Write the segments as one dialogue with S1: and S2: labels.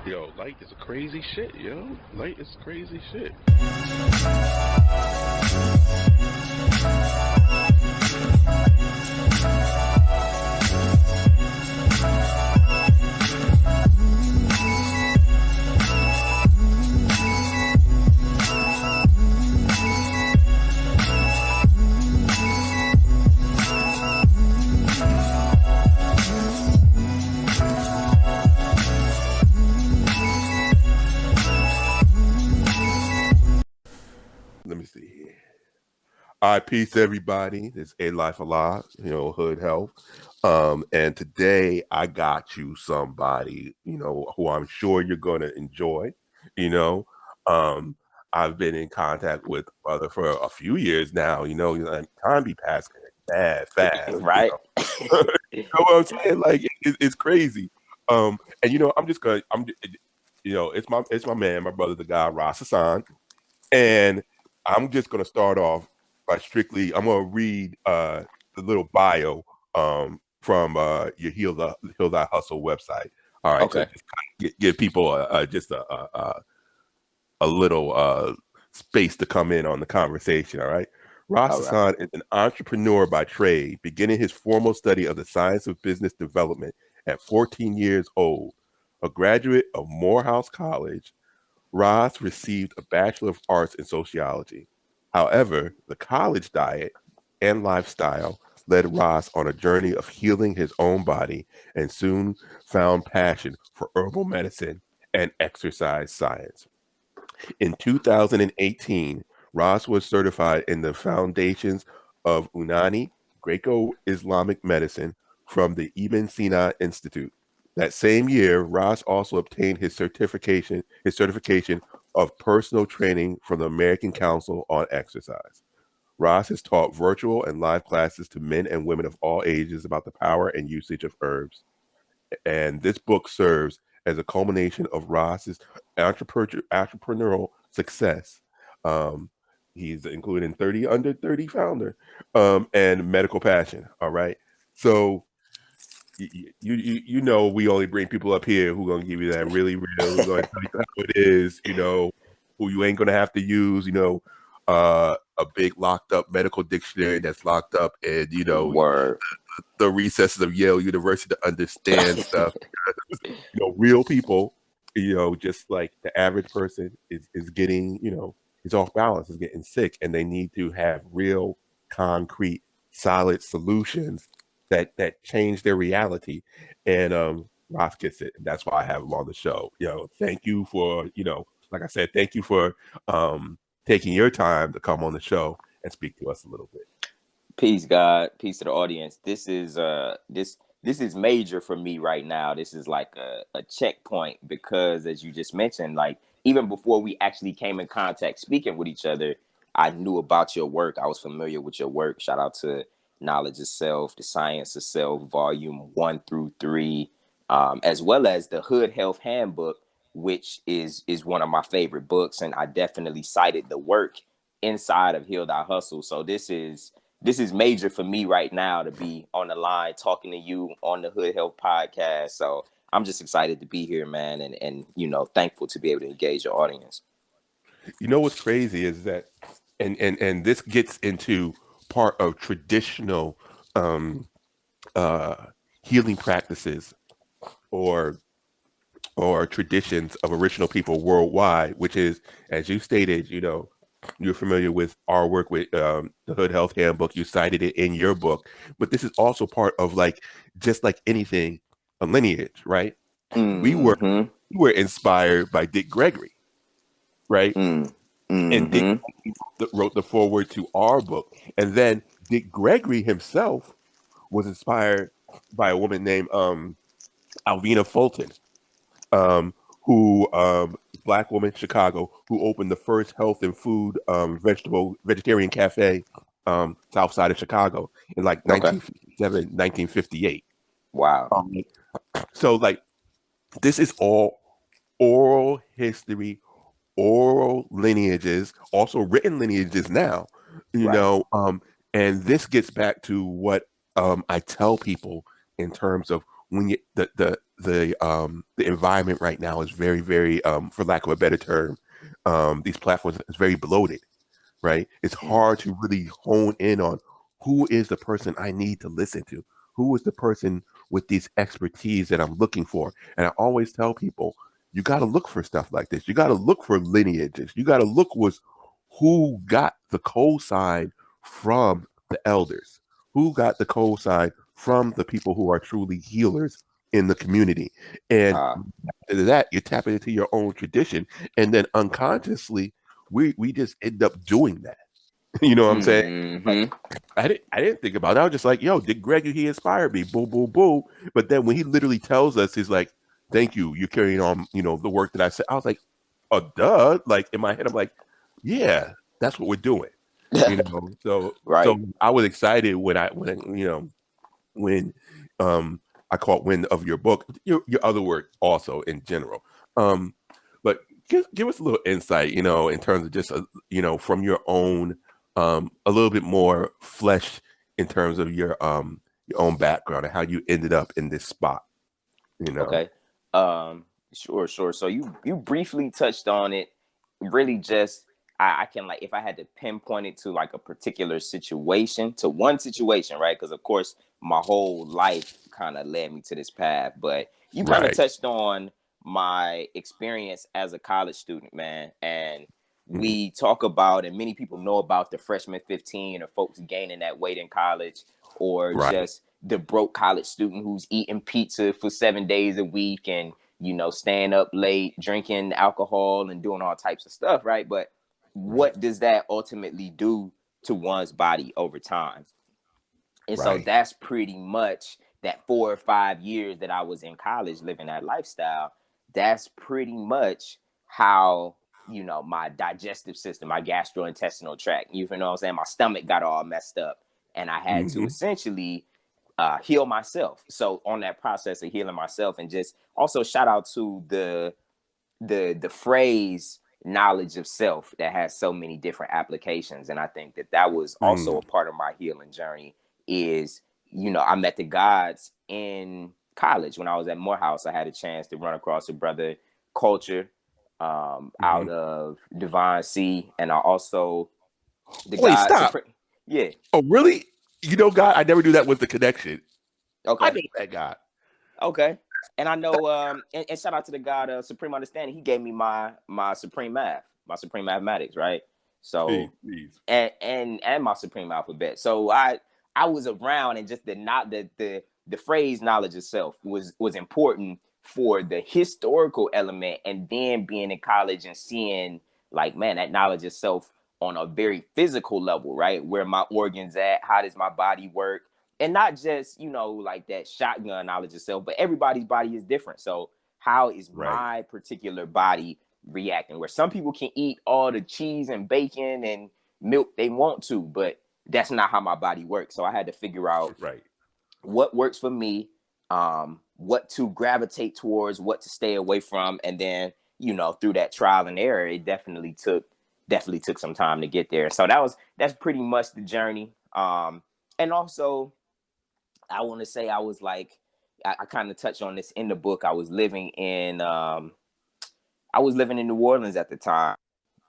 S1: Yo, light is crazy shit, yo. Light is crazy shit. Let me see here. All right, peace everybody. This is ALife Allah, Hood Health. And today I got you somebody, who I'm sure you're gonna enjoy. You know, um, I've been in contact with brother for a few years now. Like, time be passing bad fast.
S2: Right.
S1: You know what I'm saying? Like it's crazy. And I'm just gonna, it's my man, my brother, the guy Ras Asan, and I'm just gonna start off by I'm gonna read the little bio from your Heal Thy Hustle website. All right,
S2: Okay.
S1: to just kind of give people just a little space to come in on the conversation. All right. Ras
S2: All right.
S1: Hassan is an entrepreneur by trade, beginning his formal study of the science of business development at 14 years old. A graduate of Morehouse College, Ras received a Bachelor of Arts in Sociology. However, the college diet and lifestyle led Ras on a journey of healing his own body and soon found passion for herbal medicine and exercise science. In 2018, Ras was certified in the foundations of Unani, Greco-Islamic medicine from the Ibn Sina Institute. That same year, Ras also obtained his certification of personal training from the American Council on Exercise. Ras has taught virtual and live classes to men and women of all ages about the power and usage of herbs. And this book serves as a culmination of Ross's entrepreneurial success. Um, he's included in 30 Under 30 founder and medical passion. All right. So we only bring people up here who gonna give you that really real, who gonna tell you how it is, who you ain't gonna have to use, a big locked up medical dictionary that's locked up and
S2: Word.
S1: the recesses of Yale University to understand stuff. Real people, just like the average person is getting, is off balance, is getting sick, and they need to have real, concrete, solid solutions that change their reality. And Ross gets it. That's why I have him on the show. Thank you for, like I said, thank you for taking your time to come on the show and speak to us a little bit.
S2: Peace, God. Peace to the audience. This is this is major for me right now. This is like a checkpoint because, as you just mentioned, like even before we actually came in contact speaking with each other, I knew about your work. I was familiar with your work. Shout out to Knowledge of Self, The Science of Self, Volume 1 through 3, as well as the Hood Health Handbook, which is one of my favorite books, and I definitely cited the work inside of Heal Thy Hustle. So this is major for me right now to be on the line talking to you on the Hood Health podcast. So I'm just excited to be here, man, and thankful to be able to engage your audience.
S1: What's crazy is that, and this gets into part of traditional uh, healing practices or traditions of original people worldwide, which is, as you stated, you're familiar with our work with the Hood Health Handbook. You cited it in your book, but this is also part of, like, just like anything, a lineage, right? We were
S2: Mm-hmm.
S1: we were inspired by Dick Gregory, right? And Dick
S2: Mm-hmm.
S1: wrote the foreword to our book, and then Dick Gregory himself was inspired by a woman named Alvina Fulton, um, who black woman, Chicago, who opened the first health and food vegetarian cafe south side of Chicago in like
S2: Okay.
S1: 1957, 1958.
S2: Wow.
S1: Um, so like this is all oral history, oral lineages, also written lineages now,
S2: Right.
S1: and this gets back to what I tell people in terms of when you the environment right now is very, very, for lack of a better term, these platforms is very bloated, right? It's
S2: Mm.
S1: hard to really hone in on who is the person I need to listen to, who is the person with these expertise that I'm looking for. And I always tell people, you got to look for stuff like this. You got to look for lineages. You got to look with who got the cosign from the elders, who got the cosign from the people who are truly healers in the community. And
S2: Uh,
S1: after that, you're tapping into your own tradition. And then unconsciously, we just end up doing that. You know what I'm saying? Like,
S2: mm-hmm.
S1: I didn't think about it. I was just like, yo, did Greg, he inspired me. Boom, boom, boom. But then when he literally tells us, he's like, thank you. You're carrying on, the work that I said. I was like, oh, duh. Like in my head, I'm like, yeah, that's what we're doing. So
S2: Right.
S1: I was excited when I caught wind of your book, your other work also in general. But give us a little insight, in terms of just from your own a little bit more flesh in terms of your own background and how you ended up in this spot. You know.
S2: Okay. Sure, sure. So you briefly touched on it. Really, just I can, like, if I had to pinpoint it to like a particular situation, to one situation, right? Because of course my whole life kind of led me to this path. But you kind of
S1: Right.
S2: touched on my experience as a college student, man. And
S1: Mhm.
S2: we talk about, and many people know about, the freshman 15, or folks gaining that weight in college, or
S1: Right.
S2: just the broke college student who's eating pizza for 7 days a week and, staying up late, drinking alcohol and doing all types of stuff, right? But
S1: Right.
S2: what does that ultimately do to one's body over time? And so
S1: Right.
S2: that's pretty much that 4 or 5 years that I was in college living that lifestyle. That's pretty much how, my digestive system, my gastrointestinal tract, you know what I'm saying? My stomach got all messed up. And I had to
S1: Hmm.
S2: essentially heal myself. So on that process of healing myself, and just also shout out to the phrase knowledge of self, that has so many different applications. And I think that was also
S1: Mm.
S2: a part of my healing journey. Is, I met the gods in college when I was at Morehouse. I had a chance to run across a brother, Culture,
S1: Hmm.
S2: out of Divine C, and I also the
S1: Wait,
S2: God
S1: stop.
S2: Supreme. Yeah.
S1: Oh, really? God, I never knew that was the connection. I
S2: Okay.
S1: know that God.
S2: Okay. And I know, and shout out to the God of Supreme Understanding. He gave me my Supreme Math, my Supreme Mathematics, right?
S1: Please,
S2: So,
S1: please.
S2: and my Supreme Alphabet. So I was around, and just the phrase knowledge itself was important for the historical element, and then being in college and seeing, like, man, that knowledge itself on a very physical level, right? Where my organs at, how does my body work? And not just, like that shotgun knowledge itself, but everybody's body is different. So how is
S1: Right.
S2: my particular body reacting? Where some people can eat all the cheese and bacon and milk they want to, but that's not how my body works. So I had to figure out
S1: Right.
S2: what works for me, what to gravitate towards, what to stay away from. And then, through that trial and error, it definitely took some time to get there. So that's pretty much the journey. And also, I want to say, I was like, I kind of touched on this in the book. I was living in New Orleans at the time,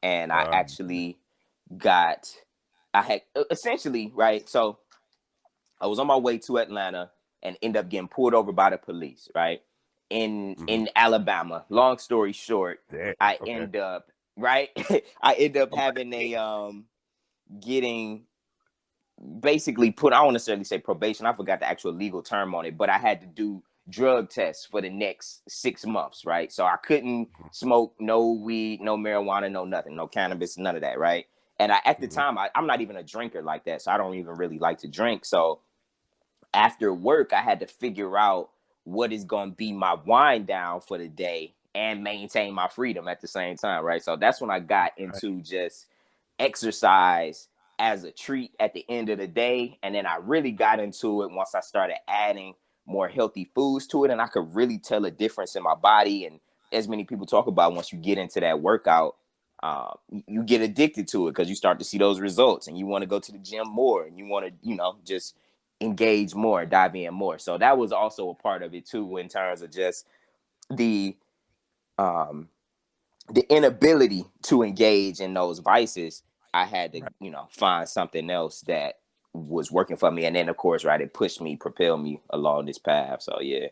S2: and I actually got I had essentially, right. So I was on my way to Atlanta and end up getting pulled over by the police, right? In
S1: Hmm.
S2: in Alabama. Long story short,
S1: Damn.
S2: I
S1: Okay.
S2: end up right. I end up having
S1: Okay.
S2: getting basically put, I don't necessarily say probation, I forgot the actual legal term on it, but I had to do drug tests for the next 6 months, right? So I couldn't smoke no weed, no marijuana, no nothing, no cannabis, none of that, right? And at the
S1: Hmm.
S2: time, I'm not even a drinker like that, so I don't even really like to drink. So after work, I had to figure out what is going to be my wind down for the day and maintain my freedom at the same time, right? So that's when I got
S1: Right.
S2: into just exercise as a treat at the end of the day. And then I really got into it once I started adding more healthy foods to it. And I could really tell a difference in my body. And as many people talk about, once you get into that workout, you get addicted to it because you start to see those results and you want to go to the gym more and you want to, just engage more, dive in more. So that was also a part of it too, in terms of just the um the inability to engage in those vices. I had to,
S1: Right.
S2: find something else that was working for me. And then of course, right, it pushed me, propelled me along this path. So yeah.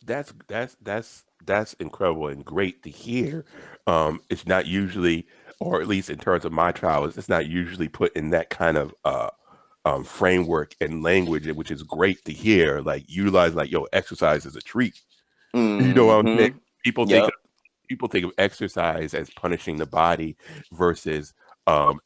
S1: That's incredible and great to hear. It's not usually, or at least in terms of my travels, it's not usually put in that kind of framework and language, which is great to hear. Like utilize like yo, exercise is a treat. You know what I'm saying?
S2: Mm-hmm.
S1: People think
S2: Yep.
S1: of, people think of exercise as punishing the body versus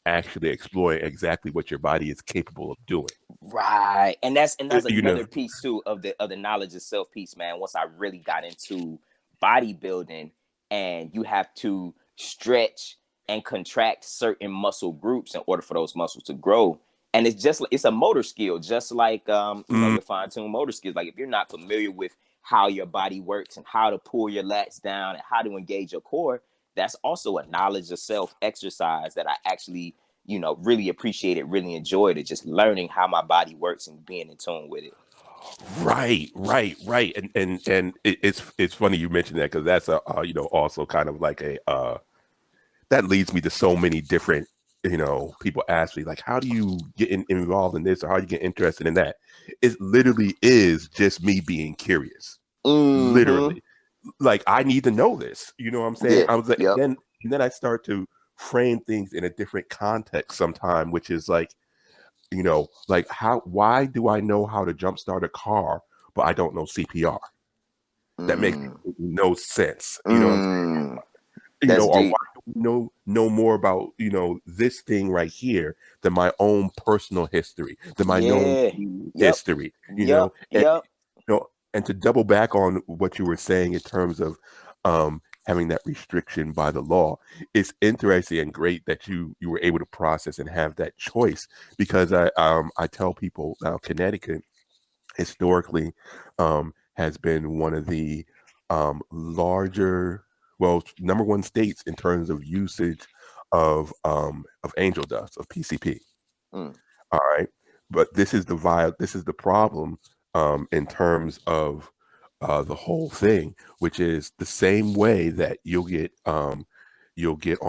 S1: actually exploring exactly what your body is capable of doing.
S2: Right. And that's
S1: You know,
S2: another piece too of the knowledge of self piece, man. Once I really got into bodybuilding, and you have to stretch and contract certain muscle groups in order for those muscles to grow. And it's a motor skill, just like
S1: mm,
S2: your fine-tuned motor skills. Like if you're not familiar with how your body works and how to pull your lats down and how to engage your core, that's also a knowledge of self exercise that I actually really appreciate it, really enjoyed it, just learning how my body works and being in tune with it.
S1: right, and it's funny you mentioned that because that's a also kind of like a that leads me to so many different people ask me like how do you get involved in this or how do you get interested in that. It literally is just me being curious,
S2: Mm-hmm.
S1: literally. Like I need to know this, you know what I'm saying.
S2: Yeah.
S1: I was like,
S2: Yep.
S1: and then I start to frame things in a different context sometime, which is like like how why do I know how to jumpstart a car but I don't know CPR? That makes
S2: Mm.
S1: no sense, you know what I'm saying.
S2: Mm. That's
S1: Or why
S2: deep.
S1: do we know more about this thing right here than my own personal history, than my known
S2: Yeah. Yep.
S1: history,
S2: Yep. Yep.
S1: and to double back on what you were saying in terms of having that restriction by the law, it's interesting and great that you were able to process and have that choice because I tell people now Connecticut historically has been one of the larger, well, number one states in terms of usage of angel dust of PCP.
S2: Mm.
S1: All right, but this is the problem in terms of the whole thing, which is the same way that you'll get on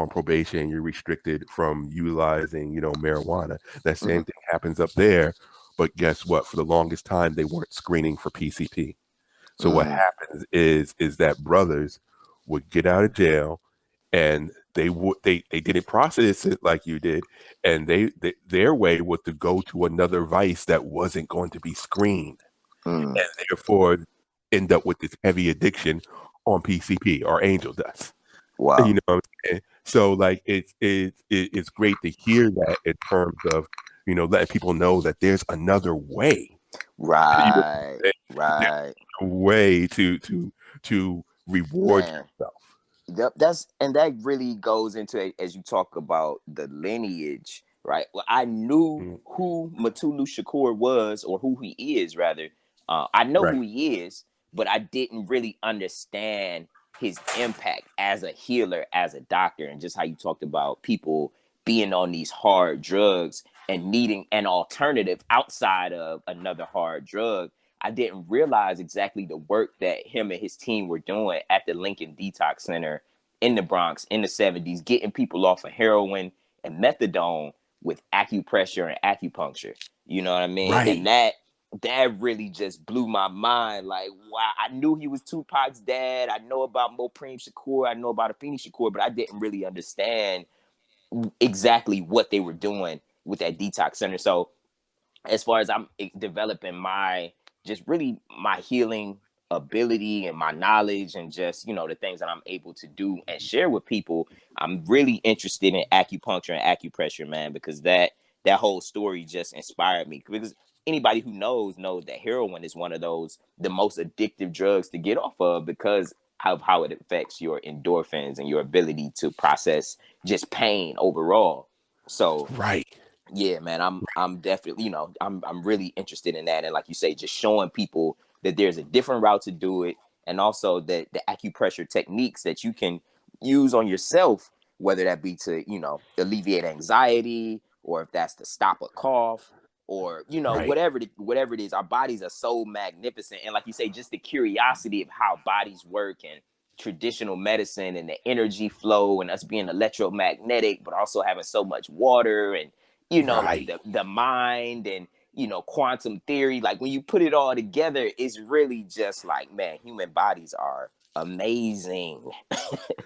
S1: probation, you're restricted from utilizing marijuana. That
S2: Mm-hmm.
S1: same thing happens up there, but guess what? For the longest time, they weren't screening for PCP. So what
S2: Mm.
S1: happens is that brothers would get out of jail and they didn't process it like you did, and their way was to go to another vice that wasn't going to be screened,
S2: Mm.
S1: and therefore end up with this heavy addiction on PCP or angel dust. You
S2: Wow.
S1: know what I'm saying? So like it's great to hear that in terms of letting people know that there's another way. You know what
S2: Right.
S1: I'm saying? There's
S2: Right.
S1: a way to reward
S2: Man.
S1: yourself.
S2: Yep, that really goes into, as you talk about the lineage, right? Well, I knew
S1: Mm,
S2: who Matulu Shakur was, or who he is, rather. I know
S1: right.
S2: who he is, but I didn't really understand his impact as a healer, as a doctor, and just how you talked about people being on these hard drugs and needing an alternative outside of another hard drug. I didn't realize exactly the work that him and his team were doing at the Lincoln Detox Center in the Bronx in the 70s, getting people off of heroin and methadone with acupressure and acupuncture. You know what I mean? And
S1: Right.
S2: that really just blew my mind. Like, wow, I knew he was Tupac's dad. I know about Mopreme Shakur. I know about Afeni Shakur, but I didn't really understand exactly what they were doing with that detox center. So as far as I'm developing my just really my healing ability and my knowledge, and just the things that I'm able to do and share with people, I'm really interested in acupuncture and acupressure, man, because that whole story just inspired me. Because anybody who knows that heroin is one of the most addictive drugs to get off of, because of how it affects your endorphins and your ability to process just pain overall. So
S1: Right.
S2: yeah, man, I'm definitely, I'm really interested in that. And like you say, just showing people that there's a different route to do it, and also that the acupressure techniques that you can use on yourself, whether that be to alleviate anxiety, or if that's to stop a cough, or, you know,
S1: Right.
S2: whatever it is. Our bodies are so magnificent. And like you say, just the curiosity of how bodies work and traditional medicine and the energy flow and us being electromagnetic, but also having so much water and, you know, like
S1: Right.
S2: the mind and, you know, quantum theory. Like when you put it all together, it's really just like, man, human bodies are amazing.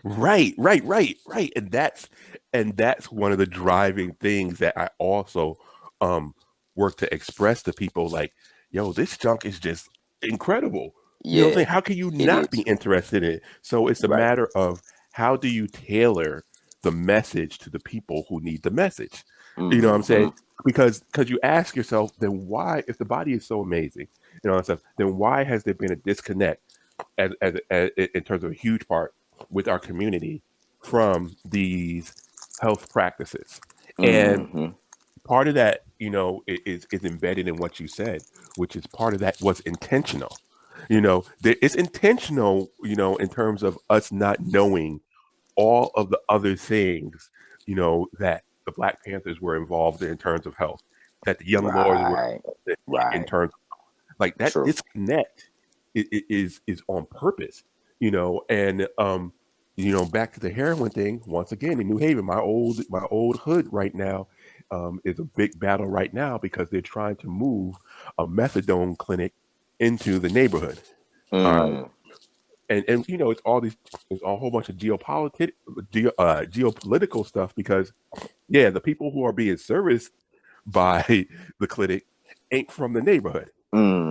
S1: Right, right, right, right. And that's one of the driving things that I also um work to express to people like, yo, this junk is just incredible. You know what I'm
S2: Yeah,
S1: saying? How can you
S2: it
S1: not be
S2: is.
S1: interested in it? So it's a
S2: Right.
S1: matter of how do you tailor the message to the people who need the message? You know what I'm saying?
S2: Hmm.
S1: Because you ask yourself, then why, if the body is so amazing, you know what I'm saying, then why has there been a disconnect as in terms of a huge part with our community from these health practices? And
S2: Hmm.
S1: part of that, is embedded in what you said, which is part of that was intentional. It's intentional, in terms of us not knowing all of the other things, that the Black Panthers were involved in terms of health, that the young lords were
S2: Right.
S1: involved in
S2: Right.
S1: terms like that
S2: True.
S1: disconnect is on purpose, and back to the heroin thing once again in New Haven, my old hood right now, is a big battle right now because they're trying to move a methadone clinic into the neighborhood. All right.
S2: Mm.
S1: And it's a whole bunch of geopolitical stuff because yeah, the people who are being serviced by the clinic ain't from the neighborhood,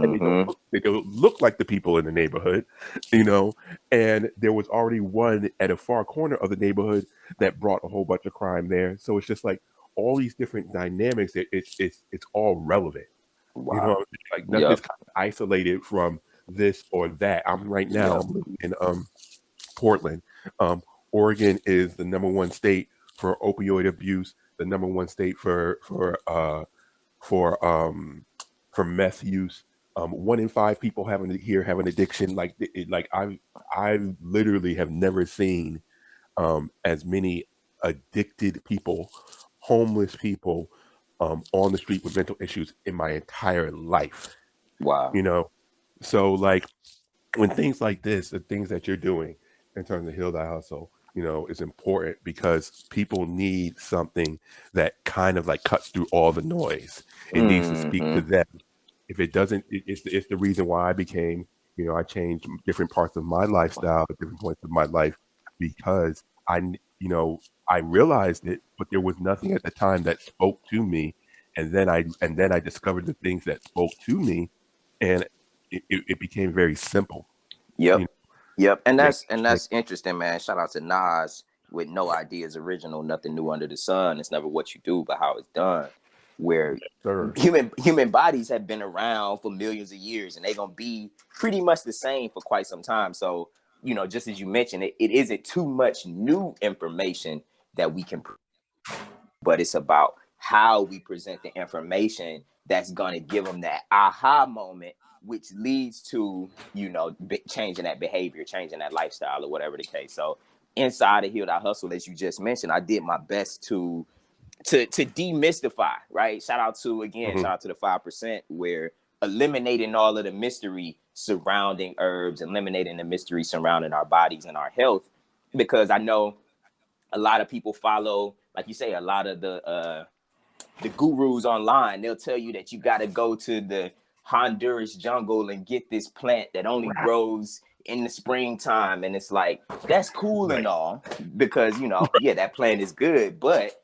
S1: and
S2: Hmm.
S1: they don't look like the people in the neighborhood, you know. And there was already one at a far corner of the neighborhood that brought a whole bunch of crime there. So it's just like all these different dynamics. It's all relevant. You know,
S2: Wow.
S1: what I'm saying? Like nothing's
S2: Yep.
S1: kind of isolated from this or that.
S2: Yep.
S1: I'm living in Portland. Um, Oregon is the number one state for opioid abuse. The number one state for meth use. One in five people have an addiction. Like I literally have never seen as many addicted people, homeless people, on the street with mental issues in my entire life.
S2: Wow.
S1: You know, so like when things like this, the things that you're doing in terms of Heal Thy Hustle, is important because people need something that kind of like cuts through all the noise. It needs to speak to
S2: Hmm.
S1: them. If it doesn't, it's the reason why I changed different parts of my lifestyle at different points of my life because I realized it, but there was nothing at the time that spoke to me. And then I discovered the things that spoke to me, and it became very simple. You
S2: Yep.
S1: know,
S2: Yep. And
S1: make,
S2: that's interesting, man. Shout out to Nas with no ideas original, nothing new under the sun. It's never what you do, but how it's done. Where
S1: sir.
S2: human bodies have been around for millions of years and they're gonna be pretty much the same for quite some time. So, you know, just as you mentioned, it isn't too much new information that we can, but it's about how we present the information that's going to give them that aha moment, which leads to, you know, changing that behavior, changing that lifestyle, or whatever the case. So inside of Heal That Hustle, as you just mentioned, I did my best to demystify, right?
S1: Hmm.
S2: Shout out to the 5%, where eliminating all of the mystery surrounding herbs, eliminating the mystery surrounding our bodies and our health, because I know a lot of people follow, like you say, a lot of the gurus online. They'll tell you that you got to go to the Honduras jungle and get this plant that only
S1: Right,
S2: grows in the springtime, and it's like that's cool and
S1: right.
S2: all because, you know, yeah, that plant is good, but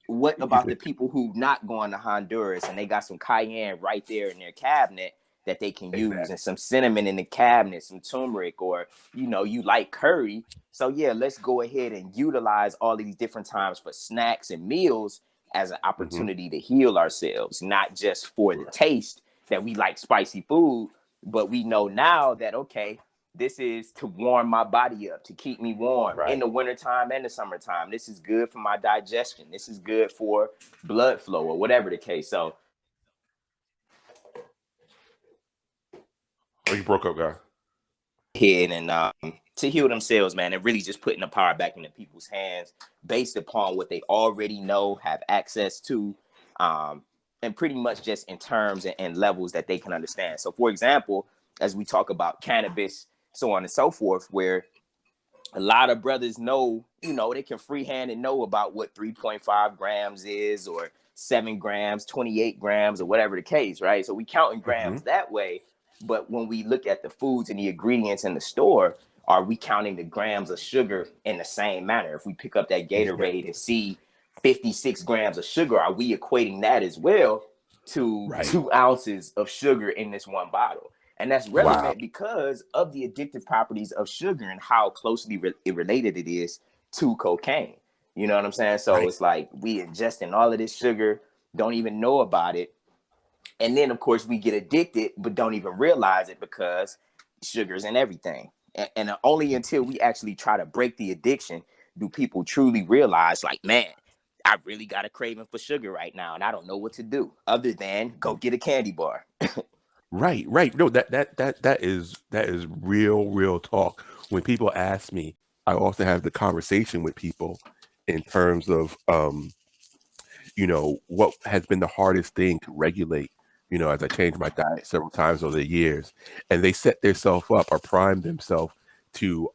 S2: what
S1: Is
S2: about the
S1: it
S2: people who not going to Honduras and they got some cayenne right there in their cabinet that they can use,
S1: exactly?
S2: and some cinnamon in the cabinet, some turmeric, or, you know, you like curry. So yeah, let's go ahead and utilize all these different times for snacks and meals as an
S1: Hmm.
S2: opportunity to heal ourselves, not just for the
S1: Right,
S2: taste that we like spicy food, but we know now that, okay, this is to warm my body up, to keep me warm in
S1: right.
S2: the wintertime and the summertime. This is good for my digestion. This is good for blood flow, or whatever the case. So
S1: Oh, you broke up, guy.
S2: ahead and to heal themselves, man, and really just putting the power back into people's hands based upon what they already know, have access to. Um, and pretty much just in terms and levels that they can understand. So for example, as we talk about cannabis, so on and so forth, where a lot of brothers know, they can freehand and know about what 3.5 grams is, or 7 grams, 28 grams, or whatever the case, right? So we count in grams that way. But when we look at the foods and the ingredients in the store, are we counting the grams of sugar in the same manner? If we pick up that Gatorade and see 56 grams of sugar, are we equating that as well to 2 ounces of sugar in this one bottle? And that's relevant because of the addictive properties of sugar and how closely related it is to cocaine. You know what I'm saying? So it's like we ingesting all of this sugar, don't even know about it. And then, of course, we get addicted, but don't even realize it because sugar's in everything. And only until we actually try to break the addiction do people truly realize, like, man, I really got a craving for sugar right now, and I don't know what to do other than go get a candy bar.
S1: Right. No, that is real talk. When people ask me, I often have the conversation with people in terms of what has been the hardest thing to regulate, as I changed my diet several times over the years, and they set themselves up or prime themselves to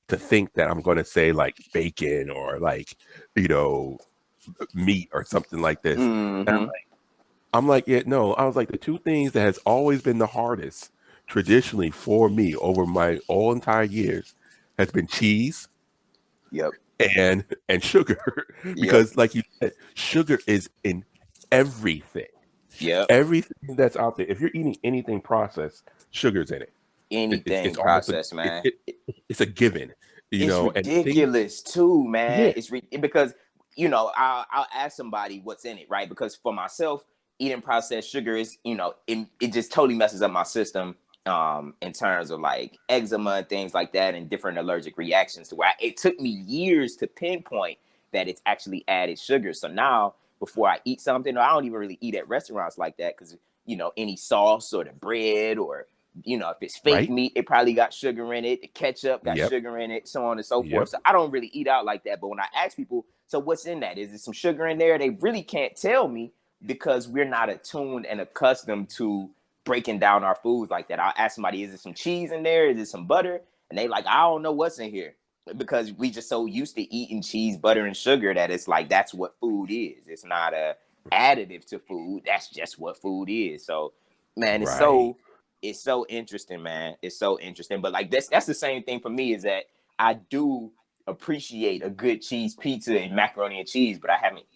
S1: think that I'm going to say like bacon or like, meat or something like this. And I'm like, yeah, no. I was like, the two things that has always been the hardest traditionally for me over my all entire years has been cheese
S2: Yep.
S1: and sugar. Because like you said, sugar is in everything.
S2: Yep.
S1: Everything that's out there. If you're eating anything processed, sugar's in it.
S2: Anything
S1: It's almost
S2: processed, man.
S1: it's a given.
S2: It's
S1: And things,
S2: ridiculous too, man.
S1: yeah,
S2: It's because I'll ask somebody what's in it, right? Because for myself, eating processed sugar is it just totally messes up my system in terms of like eczema and things like that, and different allergic reactions to where it took me years to pinpoint that it's actually added sugar. So now before I eat something, or I don't even really eat at restaurants like that, because any sauce or the bread, or if it's fake
S1: right?
S2: meat, it probably got sugar in it. The ketchup got
S1: Yep.
S2: sugar in it, so on and so
S1: Yep.
S2: forth. So I don't really eat out like that. But when I ask people, so what's in that? Is there some sugar in there? They really can't tell me because we're not attuned and accustomed to breaking down our foods like that. I'll ask somebody, is there some cheese in there? Is there some butter? And they like, I don't know what's in here, because we just so used to eating cheese, butter, and sugar that it's like that's what food is. It's not a additive to food. That's just what food is. So, man,
S1: Right.
S2: it's so interesting, man. It's so interesting. But like that's the same thing for me, is that I do appreciate a good cheese pizza and macaroni and cheese, but I haven't,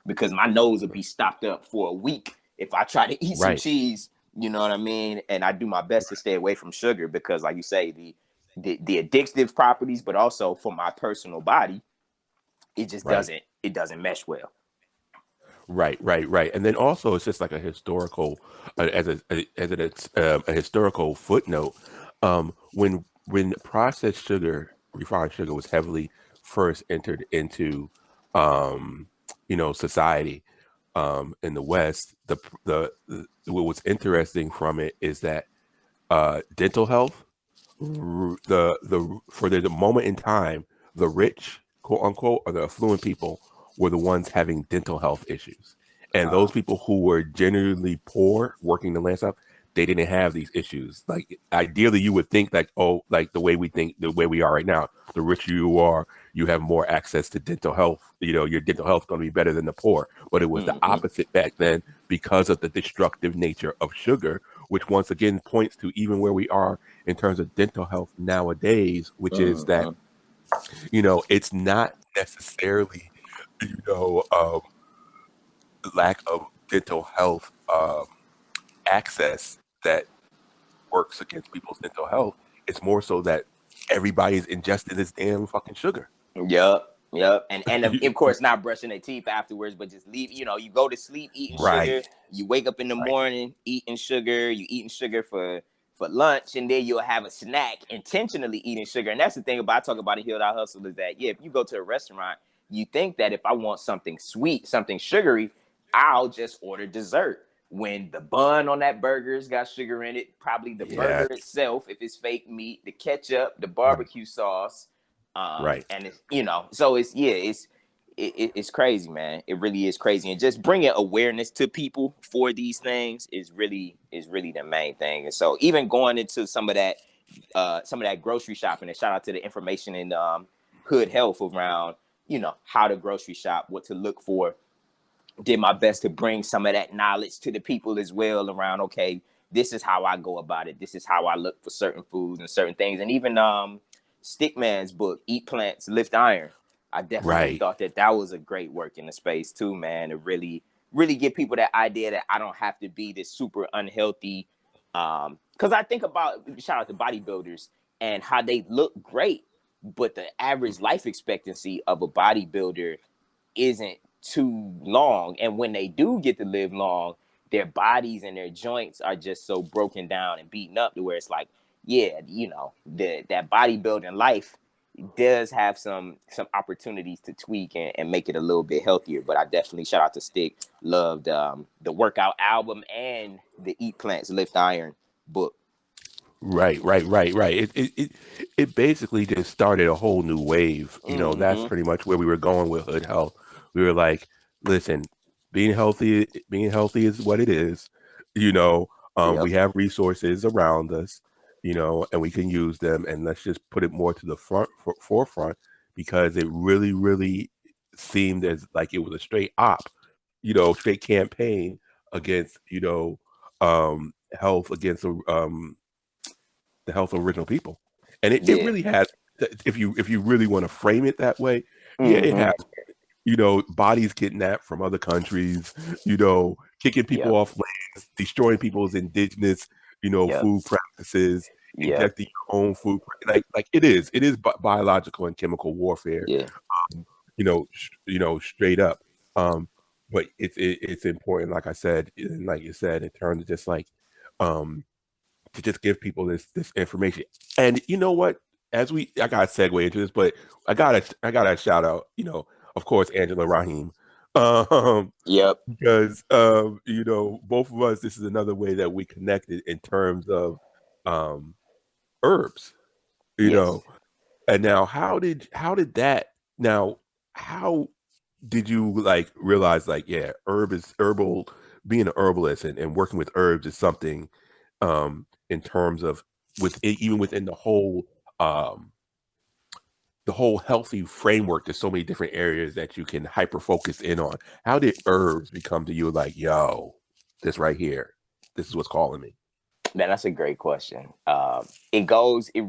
S2: because my nose will be stopped up for a week if I try to eat some
S1: Right.
S2: cheese. You know what I mean? And I do my best to stay away from sugar because, like you say, the addictive properties, but also for my personal body, it just
S1: Right.
S2: doesn't mesh well.
S1: Right. And then also, it's just like a historical, a historical footnote. When processed sugar, refined sugar, was heavily first entered into, society, in the West, what was interesting from it is that dental health, the for the moment in time, the rich, quote unquote, or the affluent people were the ones having dental health issues, and those people who were genuinely poor, working the land stuff, they didn't have these issues. Like ideally, you would think like, oh, like the way we are right now, the richer you are, you have more access to dental health. Your dental health is going to be better than the poor. But it was the opposite back then because of the destructive nature of sugar, which once again points to even where we are in terms of dental health nowadays, which is that it's not necessarily you know um, lack of dental health access that works against people's mental health. It's more so that everybody's ingesting this damn fucking sugar.
S2: Yep. And of course not brushing their teeth afterwards, but just leave. You go to sleep eating
S1: Right.
S2: sugar. You wake up in the
S1: Right.
S2: morning eating sugar. You eating sugar for lunch, and then you'll have a snack intentionally eating sugar. And that's the thing about I talk about in Healed Out Hustle, is that if you go to a restaurant, you think that if I want something sweet, something sugary, I'll just order dessert. When the bun on that burger's got sugar in it, probably the burger
S1: Yes.
S2: itself, if it's fake meat, the ketchup, the
S1: Right.
S2: barbecue sauce,
S1: Right.
S2: and it's so it's it's crazy, man. It really is crazy, and just bringing awareness to people for these things is really the main thing. And so even going into some of that grocery shopping, and shout out to the information in Hood Health around, how to grocery shop, what to look for. Did my best to bring some of that knowledge to the people as well around, okay, this is how I go about it. This is how I look for certain foods and certain things. And even Stickman's book, Eat Plants, Lift Iron. I definitely
S1: Right.
S2: thought that was a great work in the space too, man. To really give people that idea that I don't have to be this super unhealthy. Because I think about, shout out to bodybuilders and how they look great, but the average life expectancy of a bodybuilder isn't too long. And when they do get to live long, their bodies and their joints are just so broken down and beaten up to where it's like, yeah, that bodybuilding life does have some opportunities to tweak and make it a little bit healthier. But I definitely, shout out to Stick, loved the workout album and the Eat Plants Lift Iron book.
S1: Right. It basically just started a whole new wave. That's
S2: Mm-hmm.
S1: pretty much where we were going with Hood Health. We were like, listen, being healthy is what it is. You know,
S2: Yep.
S1: we have resources around us, and we can use them. And let's just put it more to the forefront because it really, really seemed as like it was a straight straight campaign against, health against the health of original people. And it
S2: Yeah.
S1: really has, if you really want to frame it that way, yeah, it
S2: Mm-hmm.
S1: has, bodies kidnapped from other countries, kicking people
S2: Yep.
S1: off lands, destroying people's indigenous,
S2: Yep.
S1: food practices,
S2: Yep.
S1: injecting your own food. Like it is biological and chemical warfare,
S2: Yeah.
S1: straight up. Um, but it's important, like I said, and like you said, in terms of just like, um, to just give people this information. And you know what? I got to segue into this, but I got to shout out, of course, Angela Rahim, um,
S2: Yep.
S1: because both of us. This is another way that we connected in terms of um, herbs, you
S2: Yes.
S1: know. And now, how did that? Now, how did you like realize like, yeah, herbal, being an herbalist and working with herbs is something, in terms of even within um the whole healthy framework. There's so many different areas that you can hyper focus in on. How did herbs become to you like, yo, this right here, this is what's calling me?
S2: Man, that's a great question. It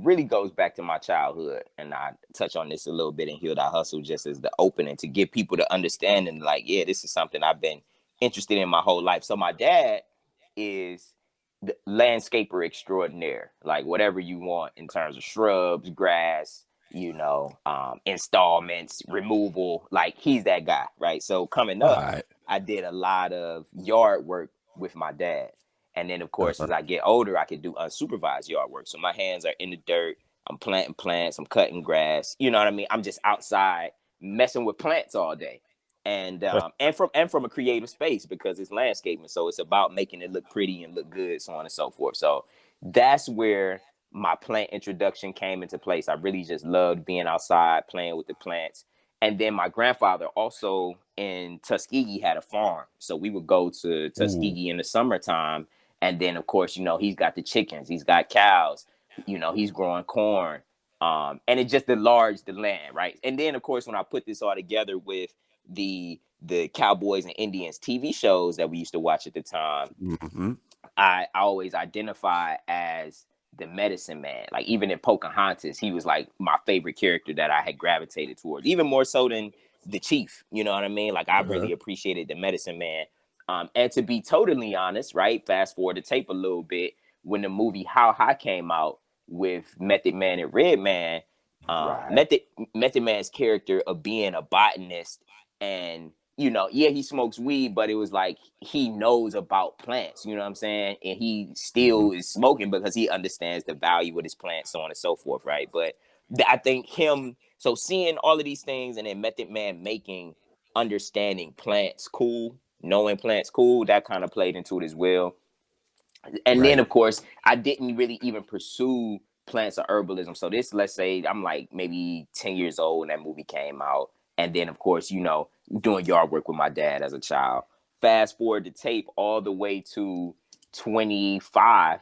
S2: really goes back to my childhood, and I touch on this a little bit in Healed I Hustle, just as the opening to get people to understand and like, yeah, this is something I've been interested in my whole life. So my dad is the landscaper extraordinaire, like whatever you want in terms of shrubs, grass, installments, removal. Like he's that guy, right? So coming
S1: All
S2: up,
S1: right.
S2: I did a lot of yard work with my dad. And then, of course,
S1: Uh-huh.
S2: as I get older, I can do unsupervised yard work. So my hands are in the dirt. I'm planting plants. I'm cutting grass. You know what I mean? I'm just outside messing with plants all day, and from a creative space because it's landscaping. So it's about making it look pretty and look good, so on and so forth. So that's where my plant introduction came into place. I really just loved being outside playing with the plants. And then my grandfather also in Tuskegee had a farm. So we would go to
S1: Ooh.
S2: Tuskegee in the summertime, and then, of course, he's got the chickens, he's got cows, he's growing corn. And it just enlarged the land, right? And then, of course, when I put this all together with the Cowboys and Indians TV shows that we used to watch at the time,
S1: Hmm.
S2: I always identify as the medicine man. Like even in Pocahontas, he was like my favorite character that I had gravitated towards, even more so than the chief. You know what I mean? Like I
S1: Uh-huh.
S2: really appreciated the medicine man. And to be totally honest, right? Fast forward the tape a little bit, when the movie How High came out with Method Man and Redman,
S1: Right.
S2: Method Man's character of being a botanist and yeah, he smokes weed, but it was like he knows about plants, you know what I'm saying? And he
S1: Hmm.
S2: still is smoking because he understands the value of his plants, so on and so forth, right? But I think so seeing all of these things and then Method Man making understanding plants cool, knowing plants cool, that kind of played into it as well. And then,
S1: Right.
S2: of course, I didn't really even pursue plants or herbalism. So this, let's say I'm like maybe 10 years old when that movie came out. And then, of course, doing yard work with my dad as a child. Fast forward the tape all the way to 25,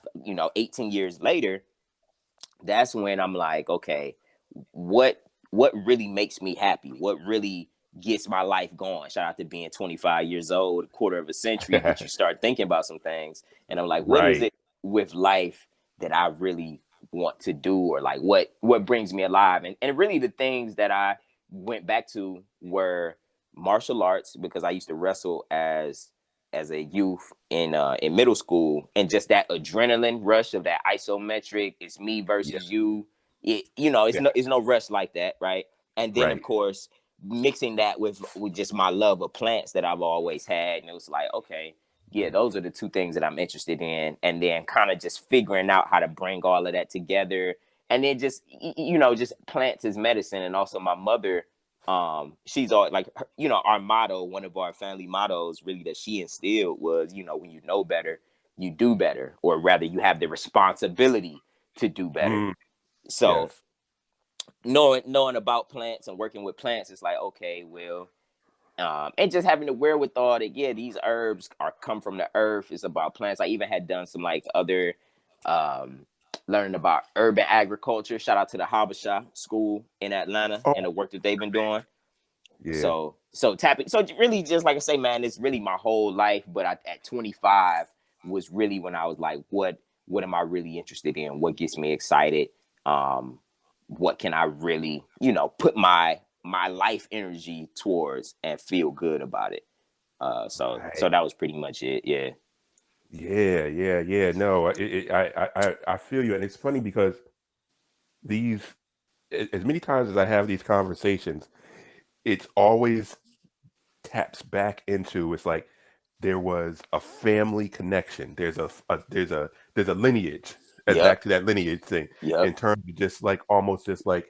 S2: 18 years later, that's when I'm like, okay, what really makes me happy? What really gets my life going? Shout out to being 25 years old, a quarter of a century, gets you start thinking about some things. And I'm like, what is
S1: Right.
S2: it with life that I really want to do, or like what brings me alive? And really the things that I went back to were martial arts, because I used to wrestle as a youth in middle school, and just that adrenaline rush of that isometric, it's me
S1: Yeah.
S2: versus you. It's
S1: Yeah.
S2: no rush like that, right? And then of
S1: Right.
S2: course mixing that with just my love of plants that I've always had, and it was like, okay, yeah, those are the two things that I'm interested in. And then kind of just figuring out how to bring all of that together, and then just just plants as medicine. And also my mother, she's all like, our motto, one of our family mottos really that she instilled was, when you know better, you do better, or rather you have the responsibility to do better.
S1: Mm,
S2: So
S1: yes.
S2: knowing about plants and working with plants, it's like, okay, well, and just having the wherewithal that, yeah, these herbs are come from the earth. It's about plants. I even had done some like other um learning about urban agriculture. Shout out to the Habesha school in Atlanta
S1: Oh,
S2: and the work that they've been doing.
S1: yeah.
S2: So tapping, so really, just like I say, man, it's really my whole life. But at 25 was really when I was like, what am I really interested in? What gets me excited? Um, what can I really, put my life energy towards and feel good about it? So
S1: Right.
S2: that was pretty much it. Yeah.
S1: Yeah. Yeah. Yeah. No, I feel you, and it's funny because these, as many times as I have these conversations, it's always taps back into, it's like there was a family connection. There's a lineage,
S2: Yep.
S1: back to that lineage thing,
S2: Yep.
S1: in terms of just like almost just like,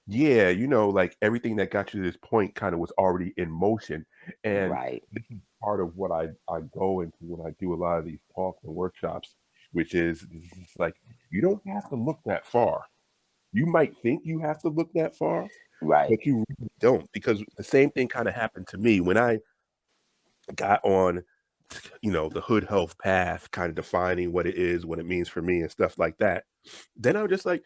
S1: yeah, like everything that got you to this point kind of was already in motion. And
S2: Right.
S1: this is part of what I go into when I do a lot of these talks and workshops, which is it's like you don't have to look that far. You might think you have to look that far,
S2: Right.
S1: but you really don't, because the same thing kind of happened to me when I got on, the hood health path, kind of defining what it is, what it means for me, and stuff like that. Then I was just like,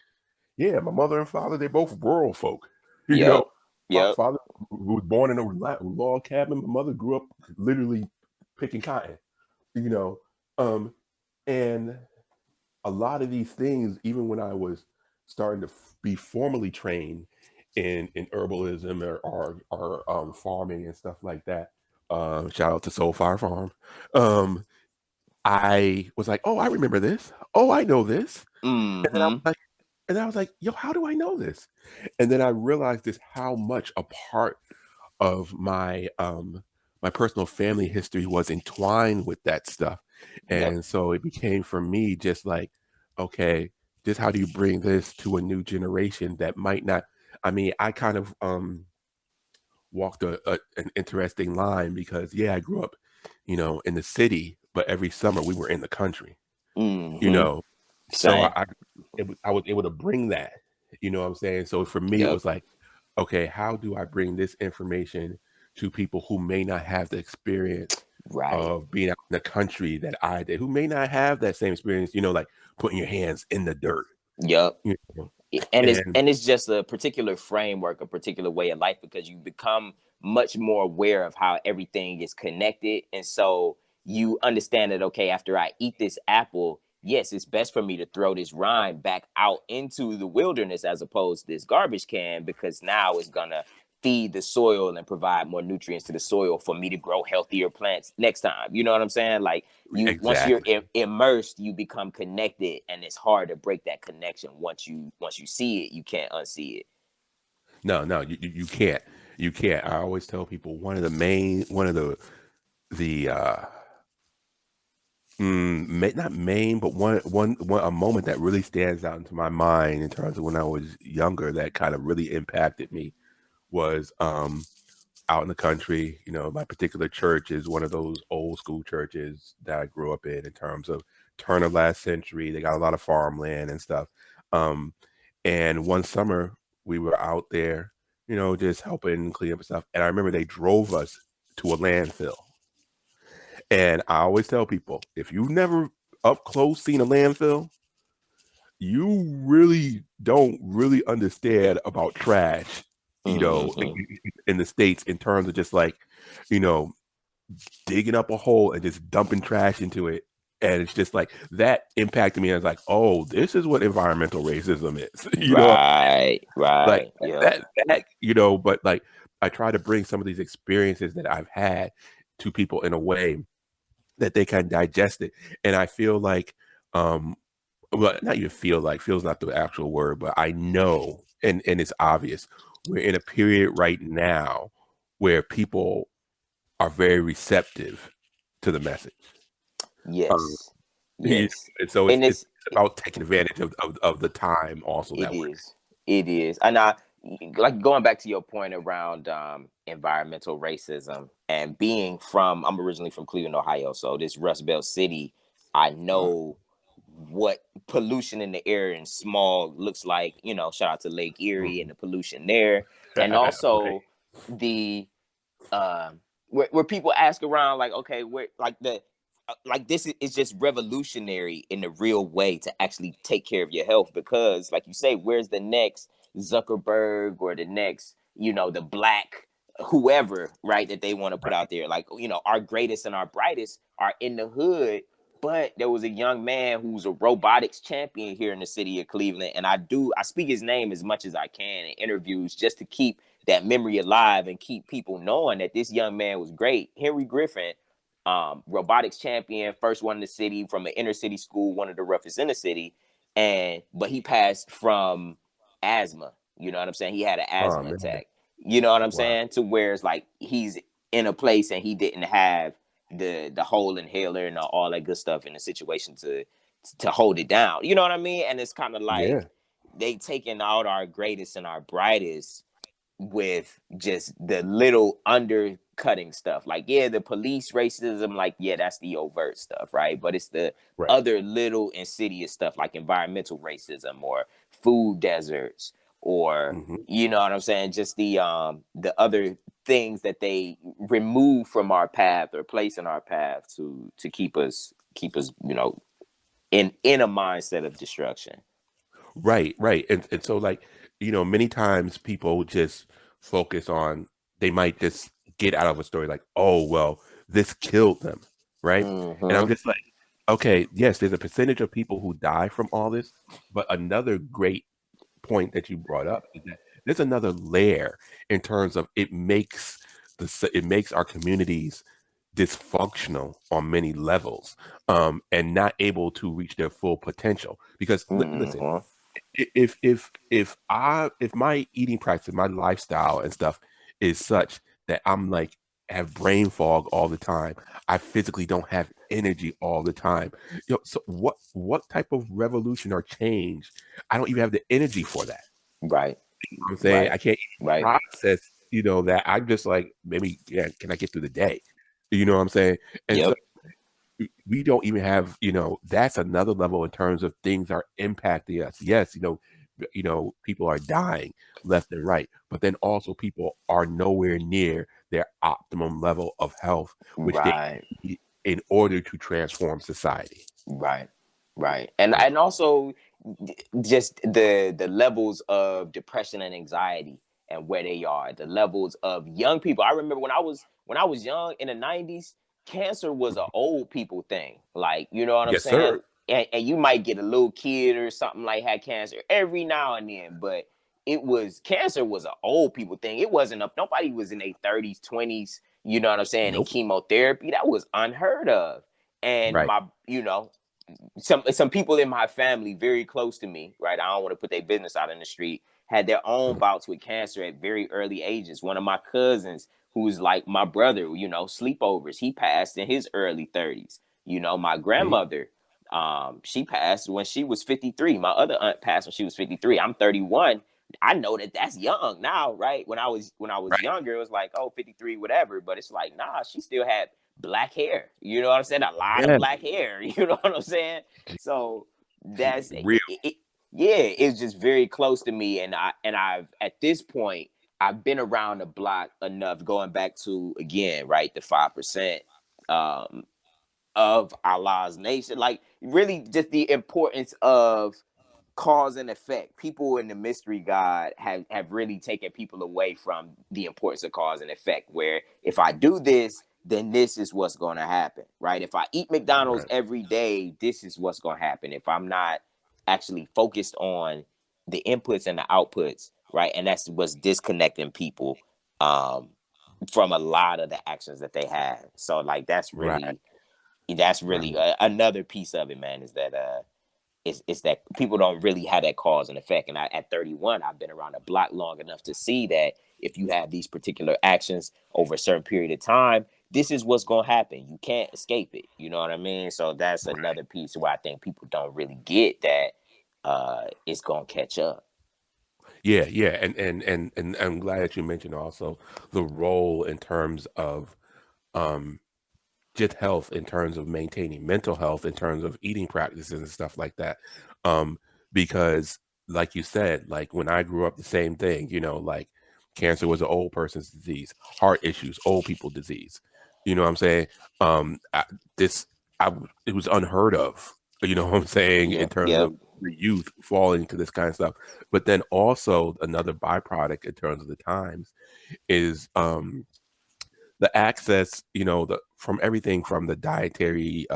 S1: yeah, my mother and father, they're both rural folk. You
S2: Yep.
S1: know,
S2: Yep.
S1: father who was born in a log cabin. My mother grew up literally picking cotton. You know, um, and a lot of these things, even when I was starting to be formally trained in herbalism or farming and stuff like that. Shout out to Soul Fire Farm. Um, I was like, oh, I remember this. Oh, I know this. And then I was
S2: Mm-hmm.
S1: like, yo, how do I know this? And then I realized this, how much a part of my personal family history was entwined with that stuff.
S2: Yep.
S1: And so it became for me just like, okay, just how do you bring this to a new generation that might not, I mean, I kind of walked an interesting line because yeah, I grew up, in the city, but every summer we were in the country, you
S2: Mm-hmm.
S1: know. So
S2: Same.
S1: I was able to bring that, you know what I'm saying? So for me, it
S2: Yep.
S1: was like, okay, how do I bring this information to people who may not have the experience
S2: Right.
S1: of being out in the country that I did, who may not have that same experience, like putting your hands in the dirt,
S2: Yep.
S1: you know?
S2: and it's
S1: And
S2: and it's just a particular framework, a particular way of life, because you become much more aware of how everything is connected. And so you understand that, okay, after I eat this apple, yes, it's best for me to throw this rind back out into the wilderness as opposed to this garbage can, because now it's gonna feed the soil and provide more nutrients to the soil for me to grow healthier plants next time. You know what I'm saying? Like, you, once you're
S1: exactly.
S2: immersed, you become connected, and it's hard to break that connection. Once you see it, you can't unsee it.
S1: No, no, you can't. You can't. I always tell people one of the not main, but a moment that really stands out into my mind in terms of when I was younger that kind of really impacted me was out in the country. My particular church is one of those old school churches that I grew up in terms of turn of last century. They got a lot of farmland and stuff. Um, and one summer we were out there. just helping clean up stuff. And I remember they drove us to a landfill. And I always tell people, if you've never up close seen a landfill, you really don't really understand about trash,
S2: Mm-hmm.
S1: in the States in terms of just like, you know, digging up a hole and just dumping trash into it. And it's just like that impacted me. I was like, oh, this is what environmental racism is.
S2: Right,
S1: Like
S2: right. Yep.
S1: but like I try to bring some of these experiences that I've had to people in a way that they can digest it. And I feel like, well, not even feels not the actual word, but I know, and it's obvious, we're in a period right now where people are very receptive to the message. Um,
S2: Yes.
S1: you
S2: Yes.
S1: and so
S2: And
S1: it's about taking advantage of the time also
S2: it
S1: that we're
S2: is. It is. And I like going back to your point around environmental racism and being from I'm originally from Cleveland, Ohio. So this Rust Belt city, I
S1: in.
S2: know what pollution in the air and smog looks like, shout out to Lake Erie and the pollution there. And
S1: Right.
S2: also the where people ask around like, okay, where like the like this is just revolutionary in the real way to actually take care of your health because, like you say, where's the next Zuckerberg or the next, the black whoever, right, that they want to put out
S1: Right.
S2: there? Like, our greatest and our brightest are in the hood. But there was a young man who's a robotics champion here in the city of Cleveland, and I speak his name as much as I can in interviews just to keep that memory alive and keep people knowing that this young man was great. Henry Griffin, robotics champion, first one in the city from an inner city school, one of the roughest in the city, but he passed from asthma. You know what I'm saying? He had an
S1: Oh
S2: asthma
S1: man.
S2: attack. You know what I'm
S1: Wow.
S2: saying? To where it's like he's in a place and he didn't have the whole inhaler and all that good stuff in the situation to hold it down. You know what I mean? And it's kind of
S1: Yeah.
S2: like they taking out our greatest and our brightest with just the little undercutting stuff. Like, yeah, the police racism, like, yeah, that's the overt stuff, right? But it's the
S1: Right.
S2: other little insidious stuff like environmental racism or food deserts or
S1: Hmm.
S2: you know what I'm saying? Just the other things that they remove from our path or place in our path to keep us, in a mindset of destruction.
S1: Right, right. And so like, many times people just focus on they might just get out of a story like, oh well, this killed them, right? And I'm
S2: Mm-hmm.
S1: just like, okay, yes, there's a percentage of people who die from all this, but another great point that you brought up is that there's another layer in terms of it makes our communities dysfunctional on many levels, and not able to reach their full potential because listen,
S2: Mm-hmm.
S1: if my eating practice, my lifestyle and stuff is such that I'm like have brain fog all the time, I physically don't have energy all the time. So what type of revolution or change? I don't even have the energy for that.
S2: Right.
S1: You know what I'm saying?
S2: Right.
S1: I can't even
S2: Right.
S1: process, that I'm just like maybe yeah, can I get through the day? You know what I'm saying? And so
S2: Yep.
S1: we don't even have, that's another level in terms of things are impacting us. Yes, people are dying left and right, but then also people are nowhere near their optimum level of health, which they
S2: Right.
S1: need in order to transform society.
S2: Right. Right. And also just the levels of depression and anxiety and where they are, the levels of young people. I remember when I was young in the 90s, cancer was an old people thing. Like, you know what I'm
S1: Yes,
S2: saying?
S1: sir.
S2: And you might get a little kid or something like had cancer every now and then, but cancer was an old people thing. It wasn't up. Nobody was in their 30s, 20s, you know what I'm saying, and
S1: Nope.
S2: chemotherapy. That was unheard of. And
S1: Right.
S2: some people in my family very close to me, right? I don't want to put their business out in the street, had their own bouts with cancer at very early ages. One of my cousins, who's like my brother, sleepovers, he passed in his early 30s. My
S1: See?
S2: grandmother, she passed when she was 53. My other aunt passed when she was 53. I'm 31. I know that that's young now, right? When I was
S1: Right.
S2: younger, it was like, oh, 53, whatever. But it's like, nah, she still had black hair. You know what I'm saying? A lot of
S1: Yeah.
S2: black hair. You know what I'm saying? So that's
S1: Real.
S2: yeah, it's just very close to me, and I've at this point I've been around the block enough, going back to, again, right, the 5% um of Allah's nation, like really just the importance of cause and effect. People in the mystery God have really taken people away from the importance of cause and effect, where if I do this, then this is what's going to happen, right? If I eat McDonald's
S1: Right.
S2: every day, this is what's going to happen. If I'm not actually focused on the inputs and the outputs, right? And that's what's disconnecting people um from a lot of the actions that they have. So like
S1: Right.
S2: that's really
S1: Right.
S2: another piece of it, man, is that it's that people don't really have that cause and effect. And at 31, I've been around the block long enough to see that if you have these particular actions over a certain period of time, this is what's going to happen. You can't escape it. You know what I mean? So that's
S1: Right.
S2: another piece where I think people don't really get that it's going to catch up.
S1: Yeah, yeah, and I'm glad that you mentioned also the role in terms of um just health, in terms of maintaining mental health, in terms of eating practices and stuff like that. Um, because like you said, like when I grew up, the same thing, like cancer was an old person's disease, heart issues, old people disease. You know what I'm saying? I, this, it was unheard of. You know what I'm saying in
S2: Yeah.
S1: terms
S2: Yep.
S1: of the youth falling into this kind of stuff. But then also another byproduct in terms of the times is the access, the from everything from the dietary